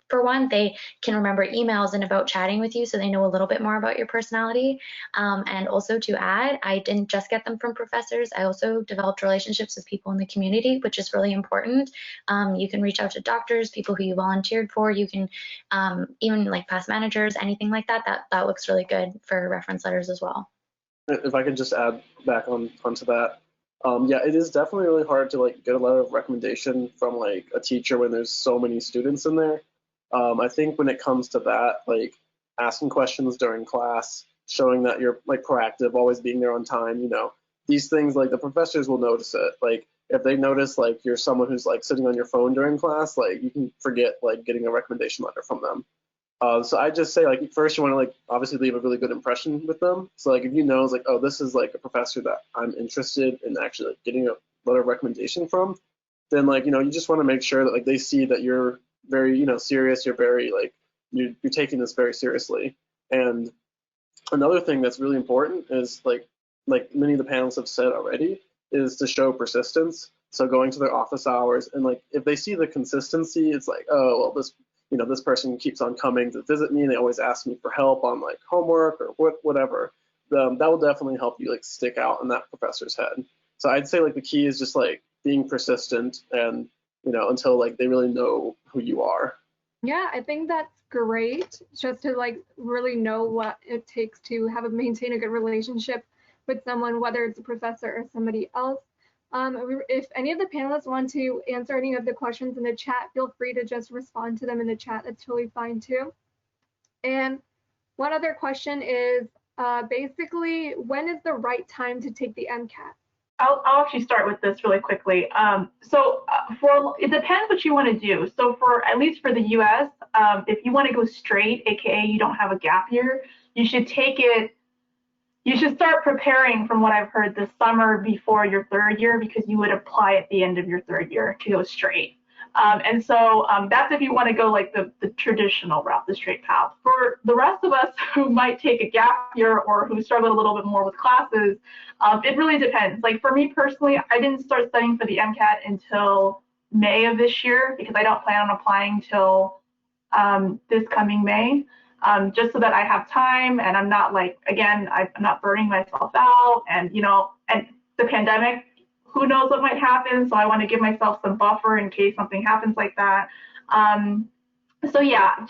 for one, they can remember emails and about chatting with you, so they know a little bit more about your personality. And also to add, I didn't just get them from professors. I also developed relationships with people in the community, which is really important. You can reach out to doctors, people who you volunteered for. You can even like past managers, anything like that. That looks really good for reference letters as well. If I could just add back onto that. Yeah, it is definitely really hard to like get a letter of recommendation from like a teacher when there's so many students in there. I think when it comes to that, like asking questions during class, showing that you're like proactive, always being there on time, you know, these things, like the professors will notice it. Like if they notice like you're someone who's like sitting on your phone during class, like you can forget like getting a recommendation letter from them. So I just say like first you want to like obviously leave a really good impression with them. So like if you know it's like, oh, this is like a professor that I'm interested in actually like getting a letter of recommendation from, then like, you know, you just want to make sure that like they see that you're very, you know, serious. You're very like you're taking this very seriously. And another thing that's really important is like many of the panelists have said already, is to show persistence. So going to their office hours, and like if they see the consistency, it's like, oh well, this person keeps on coming to visit me and they always ask me for help on like homework or whatever. That will definitely help you like stick out in that professor's head. So I'd say like the key is just like being persistent, and you know, until like they really know who you are. Yeah, I think that's great, just to like really know what it takes to maintain a good relationship with someone, whether it's a professor or somebody else. If any of the panelists want to answer any of the questions in the chat, feel free to just respond to them in the chat. That's totally fine too. And one other question is basically, when is the right time to take the MCAT? I'll actually start with this really quickly. It depends what you want to do. So for at least for the U.S., if you want to go straight, aka you don't have a gap year, you should take it. You should start preparing, from what I've heard, this summer before your third year, because you would apply at the end of your third year to go straight. That's if you want to go like the traditional route, the straight path. For the rest of us who might take a gap year or who struggle a little bit more with classes, it really depends. Like for me personally, I didn't start studying for the MCAT until May of this year, because I don't plan on applying till this coming May. Just so that I have time and I'm not like, again, I'm not burning myself out, and and the pandemic, who knows what might happen. So I want to give myself some buffer in case something happens like that. So yeah,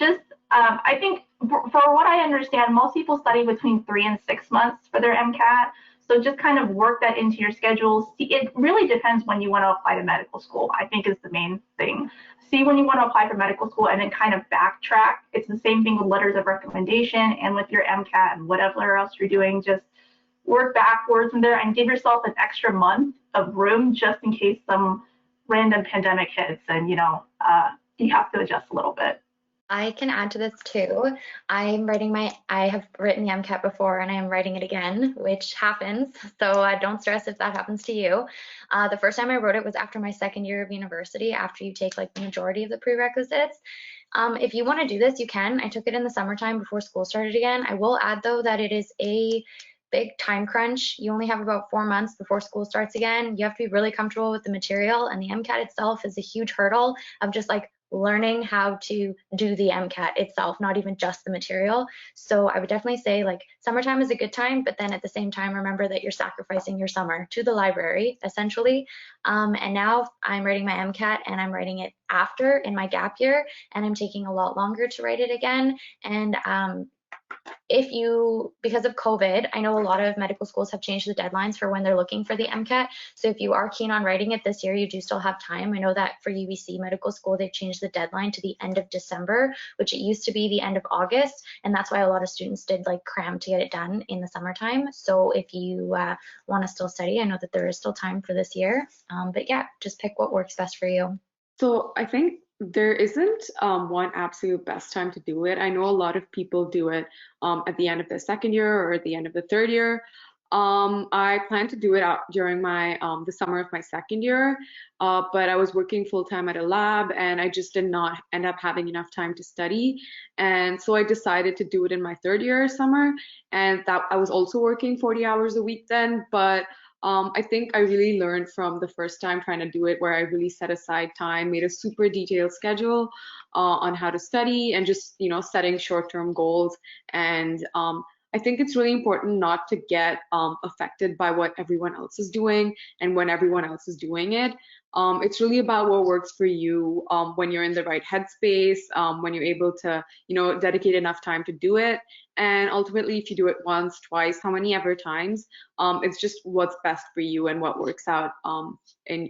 I think for what I understand, most people study between 3 and 6 months for their MCAT. So just kind of work that into your schedule. See, it really depends when you want to apply to medical school, I think is the main thing. See when you want to apply for medical school and then kind of backtrack. It's the same thing with letters of recommendation and with your MCAT and whatever else you're doing. Just work backwards from there and give yourself an extra month of room just in case some random pandemic hits and you have to adjust a little bit. I can add to this too. I have written the MCAT before and I am writing it again, which happens. So don't stress if that happens to you. The first time I wrote it was after my second year of university, after you take like the majority of the prerequisites. If you want to do this, you can. I took it in the summertime before school started again. I will add though that it is a big time crunch. You only have about 4 months before school starts again. You have to be really comfortable with the material, and the MCAT itself is a huge hurdle of just like learning how to do the MCAT itself, not even just the material. So I would definitely say like summertime is a good time, but then at the same time, remember that you're sacrificing your summer to the library essentially. And now I'm writing my MCAT and I'm writing it after in my gap year, and I'm taking a lot longer to write it again. And because of COVID, I know a lot of medical schools have changed the deadlines for when they're looking for the MCAT. So if you are keen on writing it this year, you do still have time. I know that for UBC Medical School, they've changed the deadline to the end of December, which it used to be the end of August. And that's why a lot of students did like cram to get it done in the summertime. So if you want to still study, I know that there is still time for this year. But yeah, just pick what works best for you. So I think there isn't one absolute best time to do it. I know a lot of people do it at the end of the second year or at the end of the third year. I plan to do it out during the summer of my second year, but I was working full time at a lab and I just did not end up having enough time to study. And so I decided to do it in my third year summer, and that I was also working 40 hours a week then, but I think I really learned from the first time trying to do it, where I really set aside time, made a super detailed schedule on how to study, and just setting short-term goals. And I think it's really important not to get affected by what everyone else is doing and when everyone else is doing it. It's really about what works for you when you're in the right headspace, when you're able to, dedicate enough time to do it. And ultimately, if you do it once, twice, how many ever times, it's just what's best for you and what works out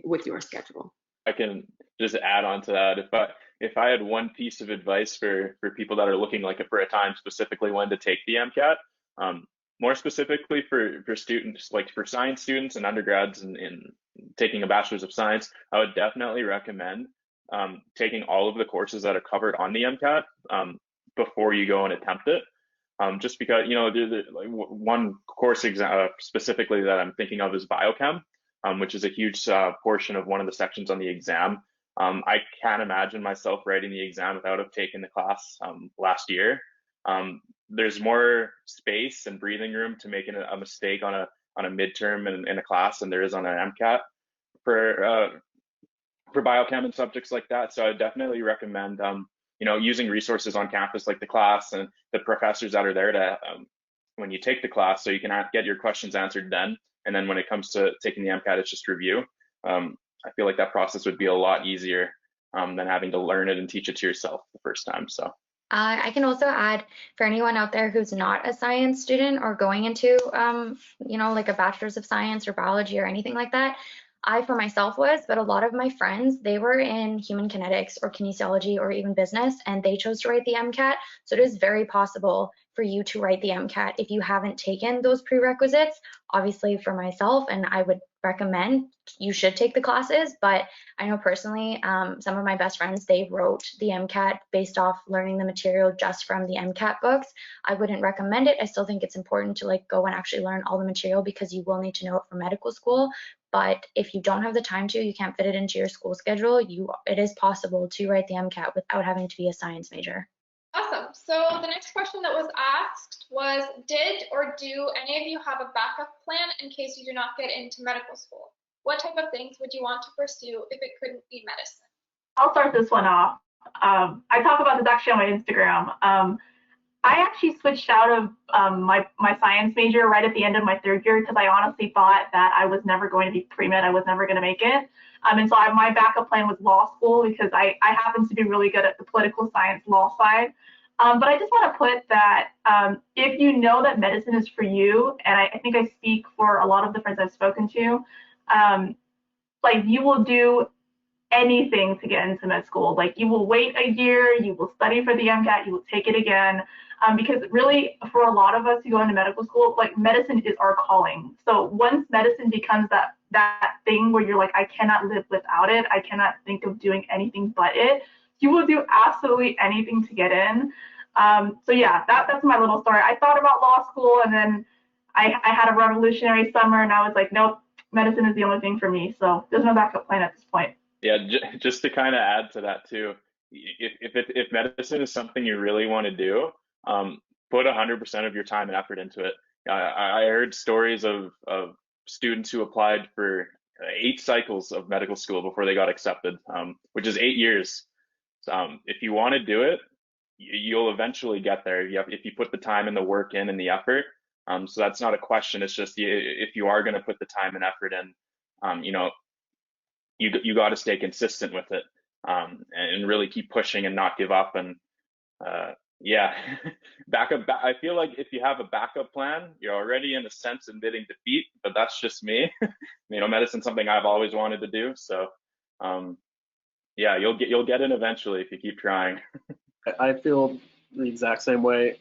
with your schedule. I can just add on to that. If I had one piece of advice for people that are looking for a time specifically when to take the MCAT, more specifically for students, like for science students and undergrads in taking a bachelor's of science, I would definitely recommend taking all of the courses that are covered on the MCAT before you go and attempt it. Just because, one course specifically that I'm thinking of is biochem, which is a huge portion of one of the sections on the exam. I can't imagine myself writing the exam without have taken the class last year. There's more space and breathing room to make a mistake on a midterm in a class than there is on an MCAT for biochem and subjects like that. So I definitely recommend using resources on campus like the class and the professors that are there to when you take the class, so you can get your questions answered then. And then when it comes to taking the MCAT, it's just review. I feel like that process would be a lot easier than having to learn it and teach it to yourself the first time. So. I can also add, for anyone out there who's not a science student or going into, like a bachelor's of science or biology or anything like that, I for myself was, but a lot of my friends, they were in human kinetics or kinesiology or even business, and they chose to write the MCAT. So it is very possible for you to write the MCAT if you haven't taken those prerequisites. Obviously for myself, and I would recommend you should take the classes, but I know personally some of my best friends, they wrote the MCAT based off learning the material just from the MCAT books. I wouldn't recommend it. I still think it's important to like go and actually learn all the material because you will need to know it for medical school. But if you don't have the time to, you can't fit it into your school schedule, it is possible to write the MCAT without having to be a science major. Awesome. So the next question that was asked was, did or do any of you have a backup plan in case you do not get into medical school? What type of things would you want to pursue if it couldn't be medicine? I'll start this one off. I talk about this actually on my Instagram. I actually switched out of my science major right at the end of my third year because I honestly thought that I was never going to be pre-med. I was never going to make it. And so my backup plan was law school because I happen to be really good at the political science law side. But I just want to put that if you know that medicine is for you, and I think I speak for a lot of the friends I've spoken to, like you will do anything to get into med school. Like you will wait a year, you will study for the MCAT, you will take it again. Because really for a lot of us who go into medical school, like medicine is our calling. So once medicine becomes that thing where you're like, I cannot live without it, I cannot think of doing anything but it, you will do absolutely anything to get in. So yeah, that's my little story. I thought about law school and then I had a revolutionary summer and I was like, nope, medicine is the only thing for me. So there's no backup plan at this point. Yeah, just to kind of add to that too, if medicine is something you really want to do, put 100% of your time and effort into it. I heard stories of students who applied for 8 cycles of medical school before they got accepted, which is 8 years. So, if you want to do it, you'll eventually get there. If you put the time and the work in and the effort. So that's not a question. It's just if you are going to put the time and effort in, you got to stay consistent with it and really keep pushing and not give up. And yeah, I feel like if you have a backup plan, you're already in a sense admitting defeat, but that's just me. Medicine's something I've always wanted to do. So yeah, you'll get in eventually if you keep trying. I feel the exact same way.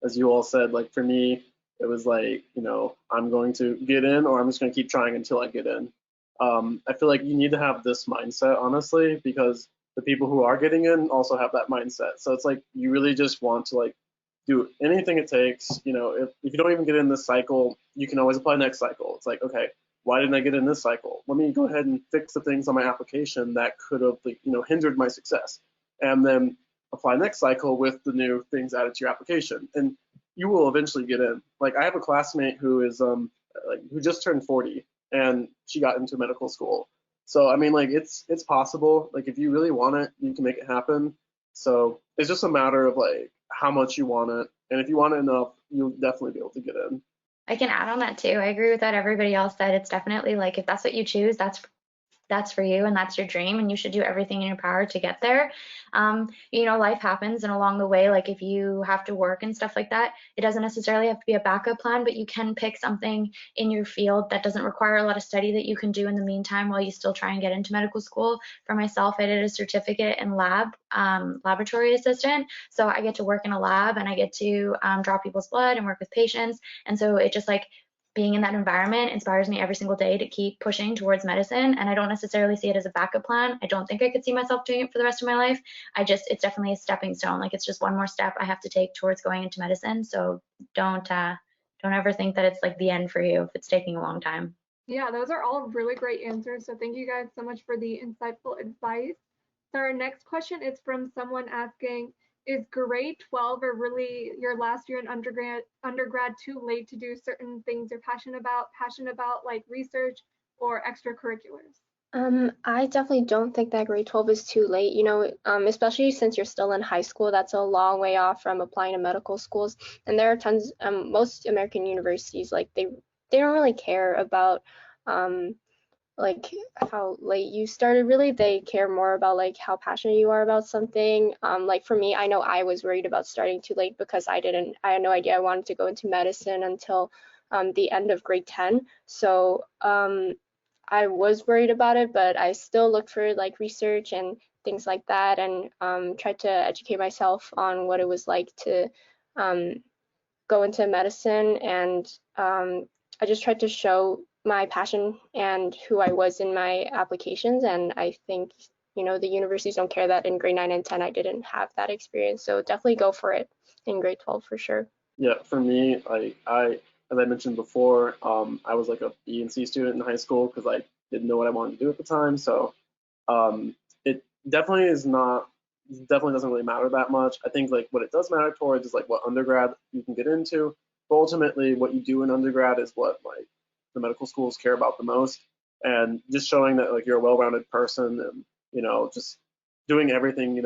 As you all said, like for me, it was like, I'm going to get in or I'm just going to keep trying until I get in. I feel like you need to have this mindset, honestly, because the people who are getting in also have that mindset. So it's like you really just want to like do anything it takes. If you don't even get in this cycle, you can always apply next cycle. It's like, okay, why didn't I get in this cycle? Let me go ahead and fix the things on my application that could have hindered my success, and then apply next cycle with the new things added to your application, and you will eventually get in. Like I have a classmate who is who just turned 40 and she got into medical school. So I mean, like it's possible. Like if you really want it, you can make it happen. So it's just a matter of like how much you want it, and if you want it enough, you'll definitely be able to get in. I can add on that too. I agree with what everybody else said. It's definitely like if that's what you choose, that's for you and that's your dream, and you should do everything in your power to get there. Life happens, and along the way, like if you have to work and stuff like that, it doesn't necessarily have to be a backup plan, but you can pick something in your field that doesn't require a lot of study that you can do in the meantime while you still try and get into medical school. For myself, I did a certificate in laboratory assistant, so I get to work in a lab and I get to draw people's blood and work with patients, and so it just like being in that environment inspires me every single day to keep pushing towards medicine. And I don't necessarily see it as a backup plan. I don't think I could see myself doing it for the rest of my life. It's definitely a stepping stone. Like it's just one more step I have to take towards going into medicine. So don't ever think that it's like the end for you if it's taking a long time. Yeah, those are all really great answers. So thank you guys so much for the insightful advice. So our next question is from someone asking, is grade 12 or really your last year in undergrad too late to do certain things you're passionate about like research or extracurriculars? I definitely don't think that grade 12 is too late, especially since you're still in high school. That's a long way off from applying to medical schools. And there are tons, most American universities, like they don't really care about like how late you started. Really, they care more about like how passionate you are about something. Like for me, I know I was worried about starting too late because I had no idea I wanted to go into medicine until the end of grade 10. So I was worried about it, but I still looked for like research and things like that, and tried to educate myself on what it was like to go into medicine. And I just tried to show my passion and who I was in my applications. And I think, the universities don't care that in grade 9 and 10 I didn't have that experience. So definitely go for it in grade 12 for sure. Yeah, for me, as I mentioned before, I was like a B and C student in high school because I didn't know what I wanted to do at the time. So it definitely definitely doesn't really matter that much. I think like what it does matter towards is like what undergrad you can get into. But ultimately, what you do in undergrad is what like the medical schools care about the most, and just showing that like you're a well-rounded person and just doing everything,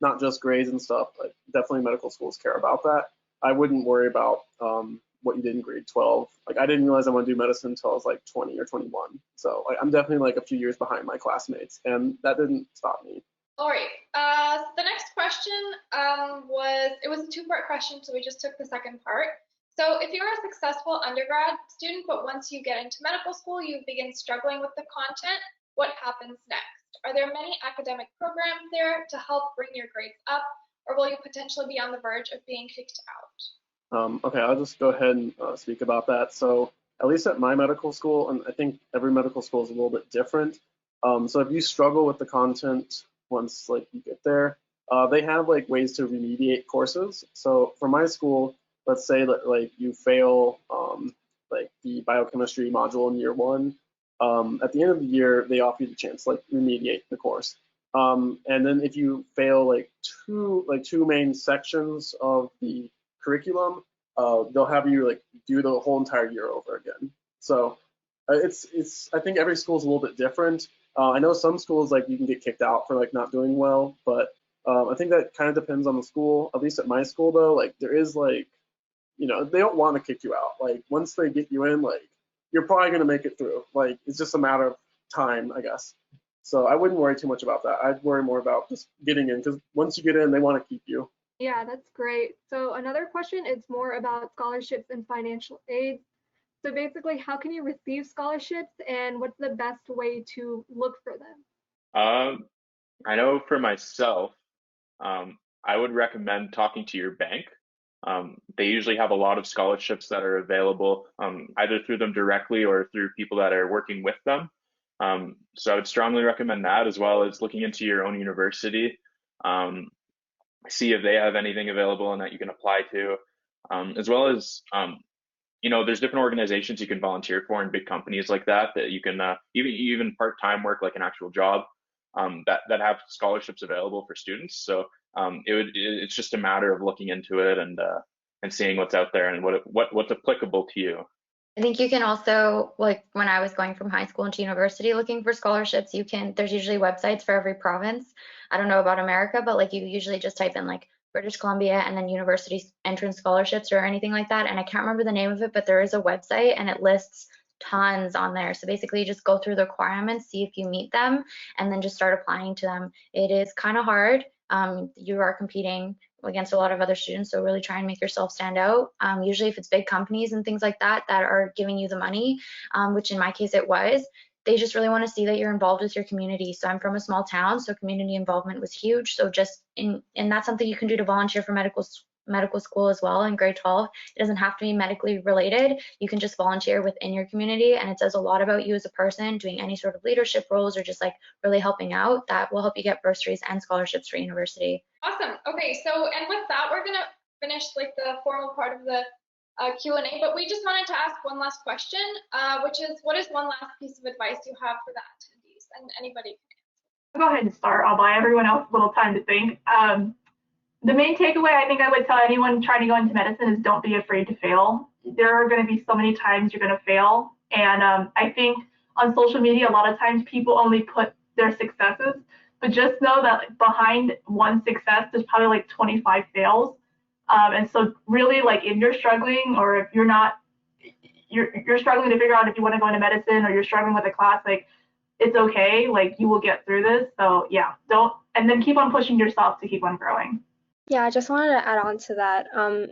not just grades and stuff. Like definitely medical schools care about that. I wouldn't worry about what you did in grade 12. Like I didn't realize I want to do medicine until I was like 20 or 21. So like, I'm definitely like a few years behind my classmates, and that didn't stop me. All right. The next question it was a two-part question, so we just took the second part. So if you're a successful undergrad student, but once you get into medical school, you begin struggling with the content, what happens next? Are there many academic programs there to help bring your grades up, or will you potentially be on the verge of being kicked out? Okay, I'll just go ahead and speak about that. So at least at my medical school, and I think every medical school is a little bit different. So if you struggle with the content once like you get there, they have like ways to remediate courses. So for my school, let's say that like you fail like the biochemistry module in year 1. At the end of the year, they offer you the chance to like remediate the course. And then if you fail like two main sections of the curriculum, they'll have you like do the whole entire year over again. So it's I think every school is a little bit different. I know some schools like you can get kicked out for like not doing well, but I think that kind of depends on the school. At least at my school though, like there is like they don't want to kick you out. Like once they get you in, like you're probably gonna make it through. Like it's just a matter of time, I guess. So I wouldn't worry too much about that. I'd worry more about just getting in, because once you get in, they want to keep you. Yeah, that's great. So another question is more about scholarships and financial aid. So basically, how can you receive scholarships, and what's the best way to look for them? I know for myself, I would recommend talking to your bank. They usually have a lot of scholarships that are available, either through them directly or through people that are working with them. So I would strongly recommend that, as well as looking into your own university, see if they have anything available and that you can apply to, as well as there's different organizations you can volunteer for in big companies like that you can even part-time work like an actual job, that have scholarships available for students. So it's just a matter of looking into it and seeing what's out there and what's applicable to you. I think you can also, like when I was going from high school into university looking for scholarships, there's usually websites for every province. I don't know about America, but like you usually just type in like British Columbia and then university entrance scholarships or anything like that. And I can't remember the name of it, but there is a website and it lists tons on there. So basically you just go through the requirements, see if you meet them, and then just start applying to them. It is kind of hard. You are competing against a lot of other students, so really try and make yourself stand out. Usually if it's big companies and things like that are giving you the money, which in my case it was, they just really want to see that you're involved with your community. So I'm from a small town, so community involvement was huge. So and that's something you can do to volunteer for medical school as well in grade 12. It doesn't have to be medically related. You can just volunteer within your community, and it says a lot about you as a person doing any sort of leadership roles or just like really helping out. That will help you get bursaries and scholarships for university. Awesome. Okay, so and with that, we're gonna finish like the formal part of the Q&A, but we just wanted to ask one last question, which is, what is one last piece of advice you have for the attendees? And anybody can I'll go ahead and start. I'll buy everyone else a little time to think. The main takeaway I think I would tell anyone trying to go into medicine is don't be afraid to fail. There are going to be so many times you're going to fail. And I think on social media, a lot of times people only put their successes, but just know that behind one success, there's probably like 25 fails. And so really, like if you're struggling, or if you're not, you're struggling to figure out if you want to go into medicine, or you're struggling with a class, like it's okay, like you will get through this. So yeah, and then keep on pushing yourself to keep on growing. Yeah, I just wanted to add on to that.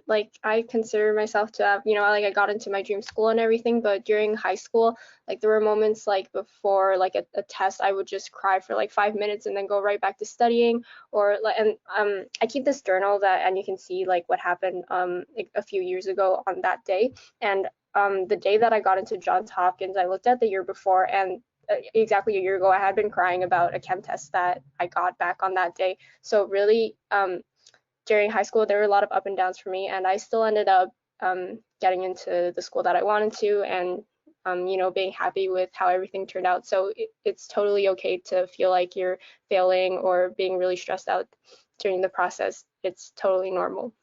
Like I consider myself to have, like I got into my dream school and everything, but during high school, like there were moments like before like a test, I would just cry for like 5 minutes and then go right back to studying. Or like, and I keep this journal and you can see like what happened like a few years ago on that day. And the day that I got into Johns Hopkins, I looked at the year before, and exactly a year ago, I had been crying about a chem test that I got back on that day. So really, during high school, there were a lot of up and downs for me, and I still ended up getting into the school that I wanted to, and being happy with how everything turned out. So it's totally okay to feel like you're failing or being really stressed out during the process. It's totally normal.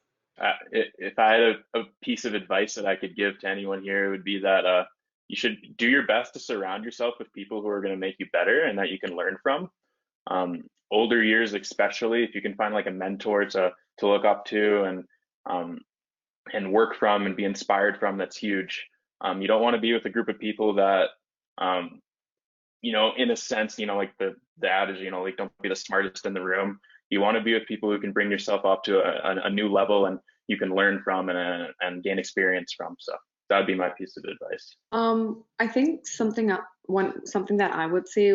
If I had a piece of advice that I could give to anyone here, it would be that you should do your best to surround yourself with people who are going to make you better and that you can learn from. Older years, especially, if you can find like a mentor to look up to and work from and be inspired from, that's huge. You don't want to be with a group of people that, in a sense, like the adage, like don't be the smartest in the room. You want to be with people who can bring yourself up to a new level and you can learn from and gain experience from. So that would be my piece of advice. I think something that I would say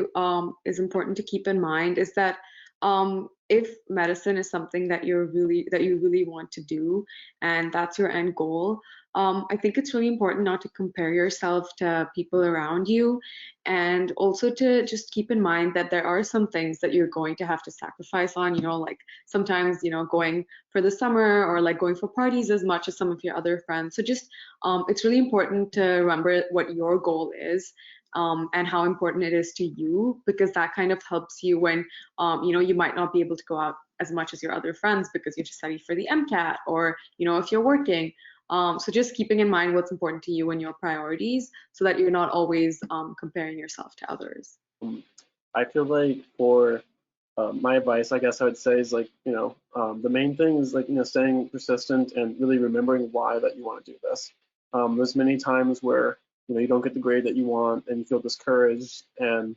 is important to keep in mind is that if medicine is something that you really want to do and that's your end goal, I think it's really important not to compare yourself to people around you, and also to just keep in mind that there are some things that you're going to have to sacrifice on, like sometimes, going for the summer or like going for parties as much as some of your other friends. So just it's really important to remember what your goal is. And how important it is to you, because that kind of helps you when you might not be able to go out as much as your other friends because you have to study for the MCAT, or if you're working. So just keeping in mind what's important to you and your priorities, so that you're not always comparing yourself to others. I feel like for my advice, I guess I would say is like, the main thing is like, staying persistent and really remembering why that you want to do this. There's many times where, you don't get the grade that you want and you feel discouraged and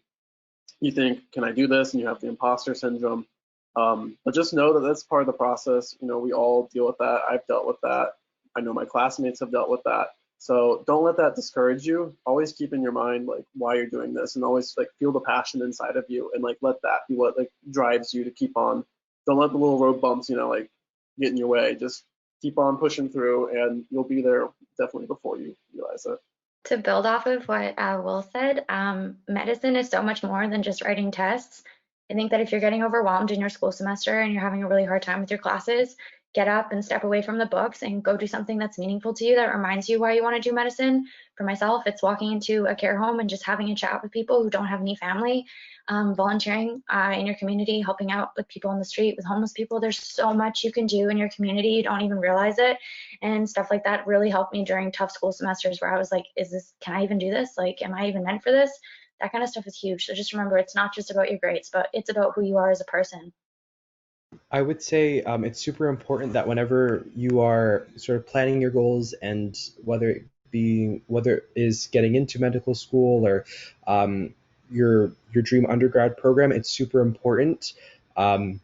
you think, can I do this? And you have the imposter syndrome. But just know that that's part of the process. We all deal with that. I've dealt with that. I know my classmates have dealt with that. So don't let that discourage you. Always keep in your mind like why you're doing this, and always like feel the passion inside of you, and like let that be what like drives you to keep on. Don't let the little road bumps, like get in your way. Just keep on pushing through, and you'll be there definitely before you realize it. To build off of what Will said, medicine is so much more than just writing tests. I think that if you're getting overwhelmed in your school semester and you're having a really hard time with your classes, get up and step away from the books and go do something that's meaningful to you, that reminds you why you want to do medicine. For myself, it's walking into a care home and just having a chat with people who don't have any family, volunteering in your community, helping out with people on the street, with homeless people. There's so much you can do in your community, you don't even realize it. And stuff like that really helped me during tough school semesters where I was like, can I even do this? Like, am I even meant for this? That kind of stuff is huge. So just remember, it's not just about your grades, but it's about who you are as a person. I would say it's super important that whenever you are sort of planning your goals, and whether it is getting into medical school or your dream undergrad program, it's super important to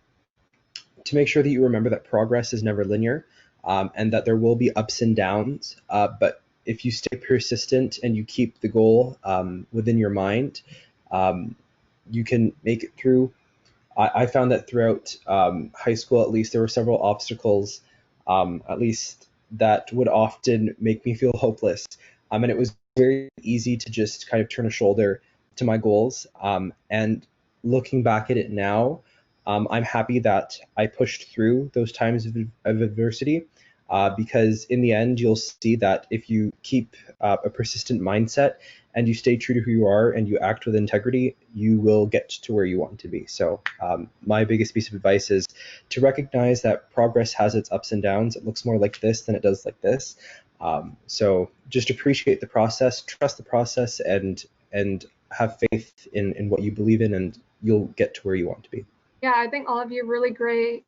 make sure that you remember that progress is never linear, and that there will be ups and downs. But if you stay persistent and you keep the goal within your mind, you can make it through. I found that throughout high school, at least, there were several obstacles, at least, that would often make me feel hopeless. And it was very easy to just kind of turn a shoulder to my goals. And looking back at it now, I'm happy that I pushed through those times of adversity, because in the end, you'll see that if you keep a persistent mindset and you stay true to who you are and you act with integrity, you will get to where you want to be. So my biggest piece of advice is to recognize that progress has its ups and downs. It looks more like this than it does like this. So just appreciate the process, trust the process, and have faith in what you believe in, and you'll get to where you want to be. Yeah, I think all of you really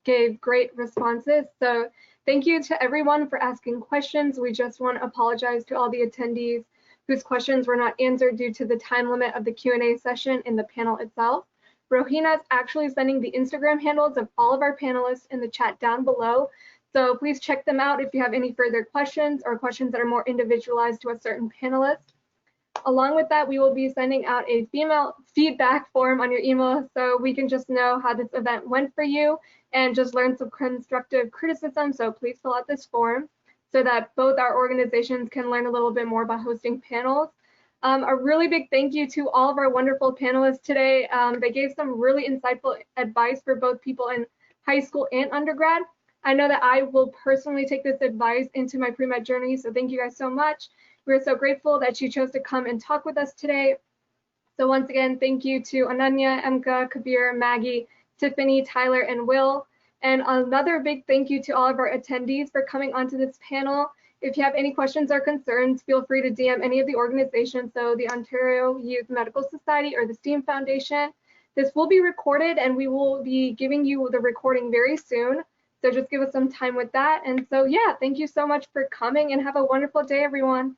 gave great responses. So thank you to everyone for asking questions. We just want to apologize to all the attendees whose questions were not answered due to the time limit of the Q&A session in the panel itself. Rohina is actually sending the Instagram handles of all of our panelists in the chat down below. So please check them out if you have any further questions or questions that are more individualized to a certain panelist. Along with that, we will be sending out a female feedback form on your email so we can just know how this event went for you and just learn some constructive criticism. So please fill out this form so that both our organizations can learn a little bit more about hosting panels. A really big thank you to all of our wonderful panelists today. They gave some really insightful advice for both people in high school and undergrad. I know that I will personally take this advice into my pre-med journey, so thank you guys so much. We're so grateful that you chose to come and talk with us today. So once again, thank you to Ananya, Emka, Kabir, Maggie, Tiffany, Tyler, and Will. And another big thank you to all of our attendees for coming onto this panel. If you have any questions or concerns, feel free to DM any of the organizations, so the Ontario Youth Medical Society or the STEAM Foundation. This will be recorded and we will be giving you the recording very soon. So just give us some time with that. And so yeah, thank you so much for coming and have a wonderful day, everyone.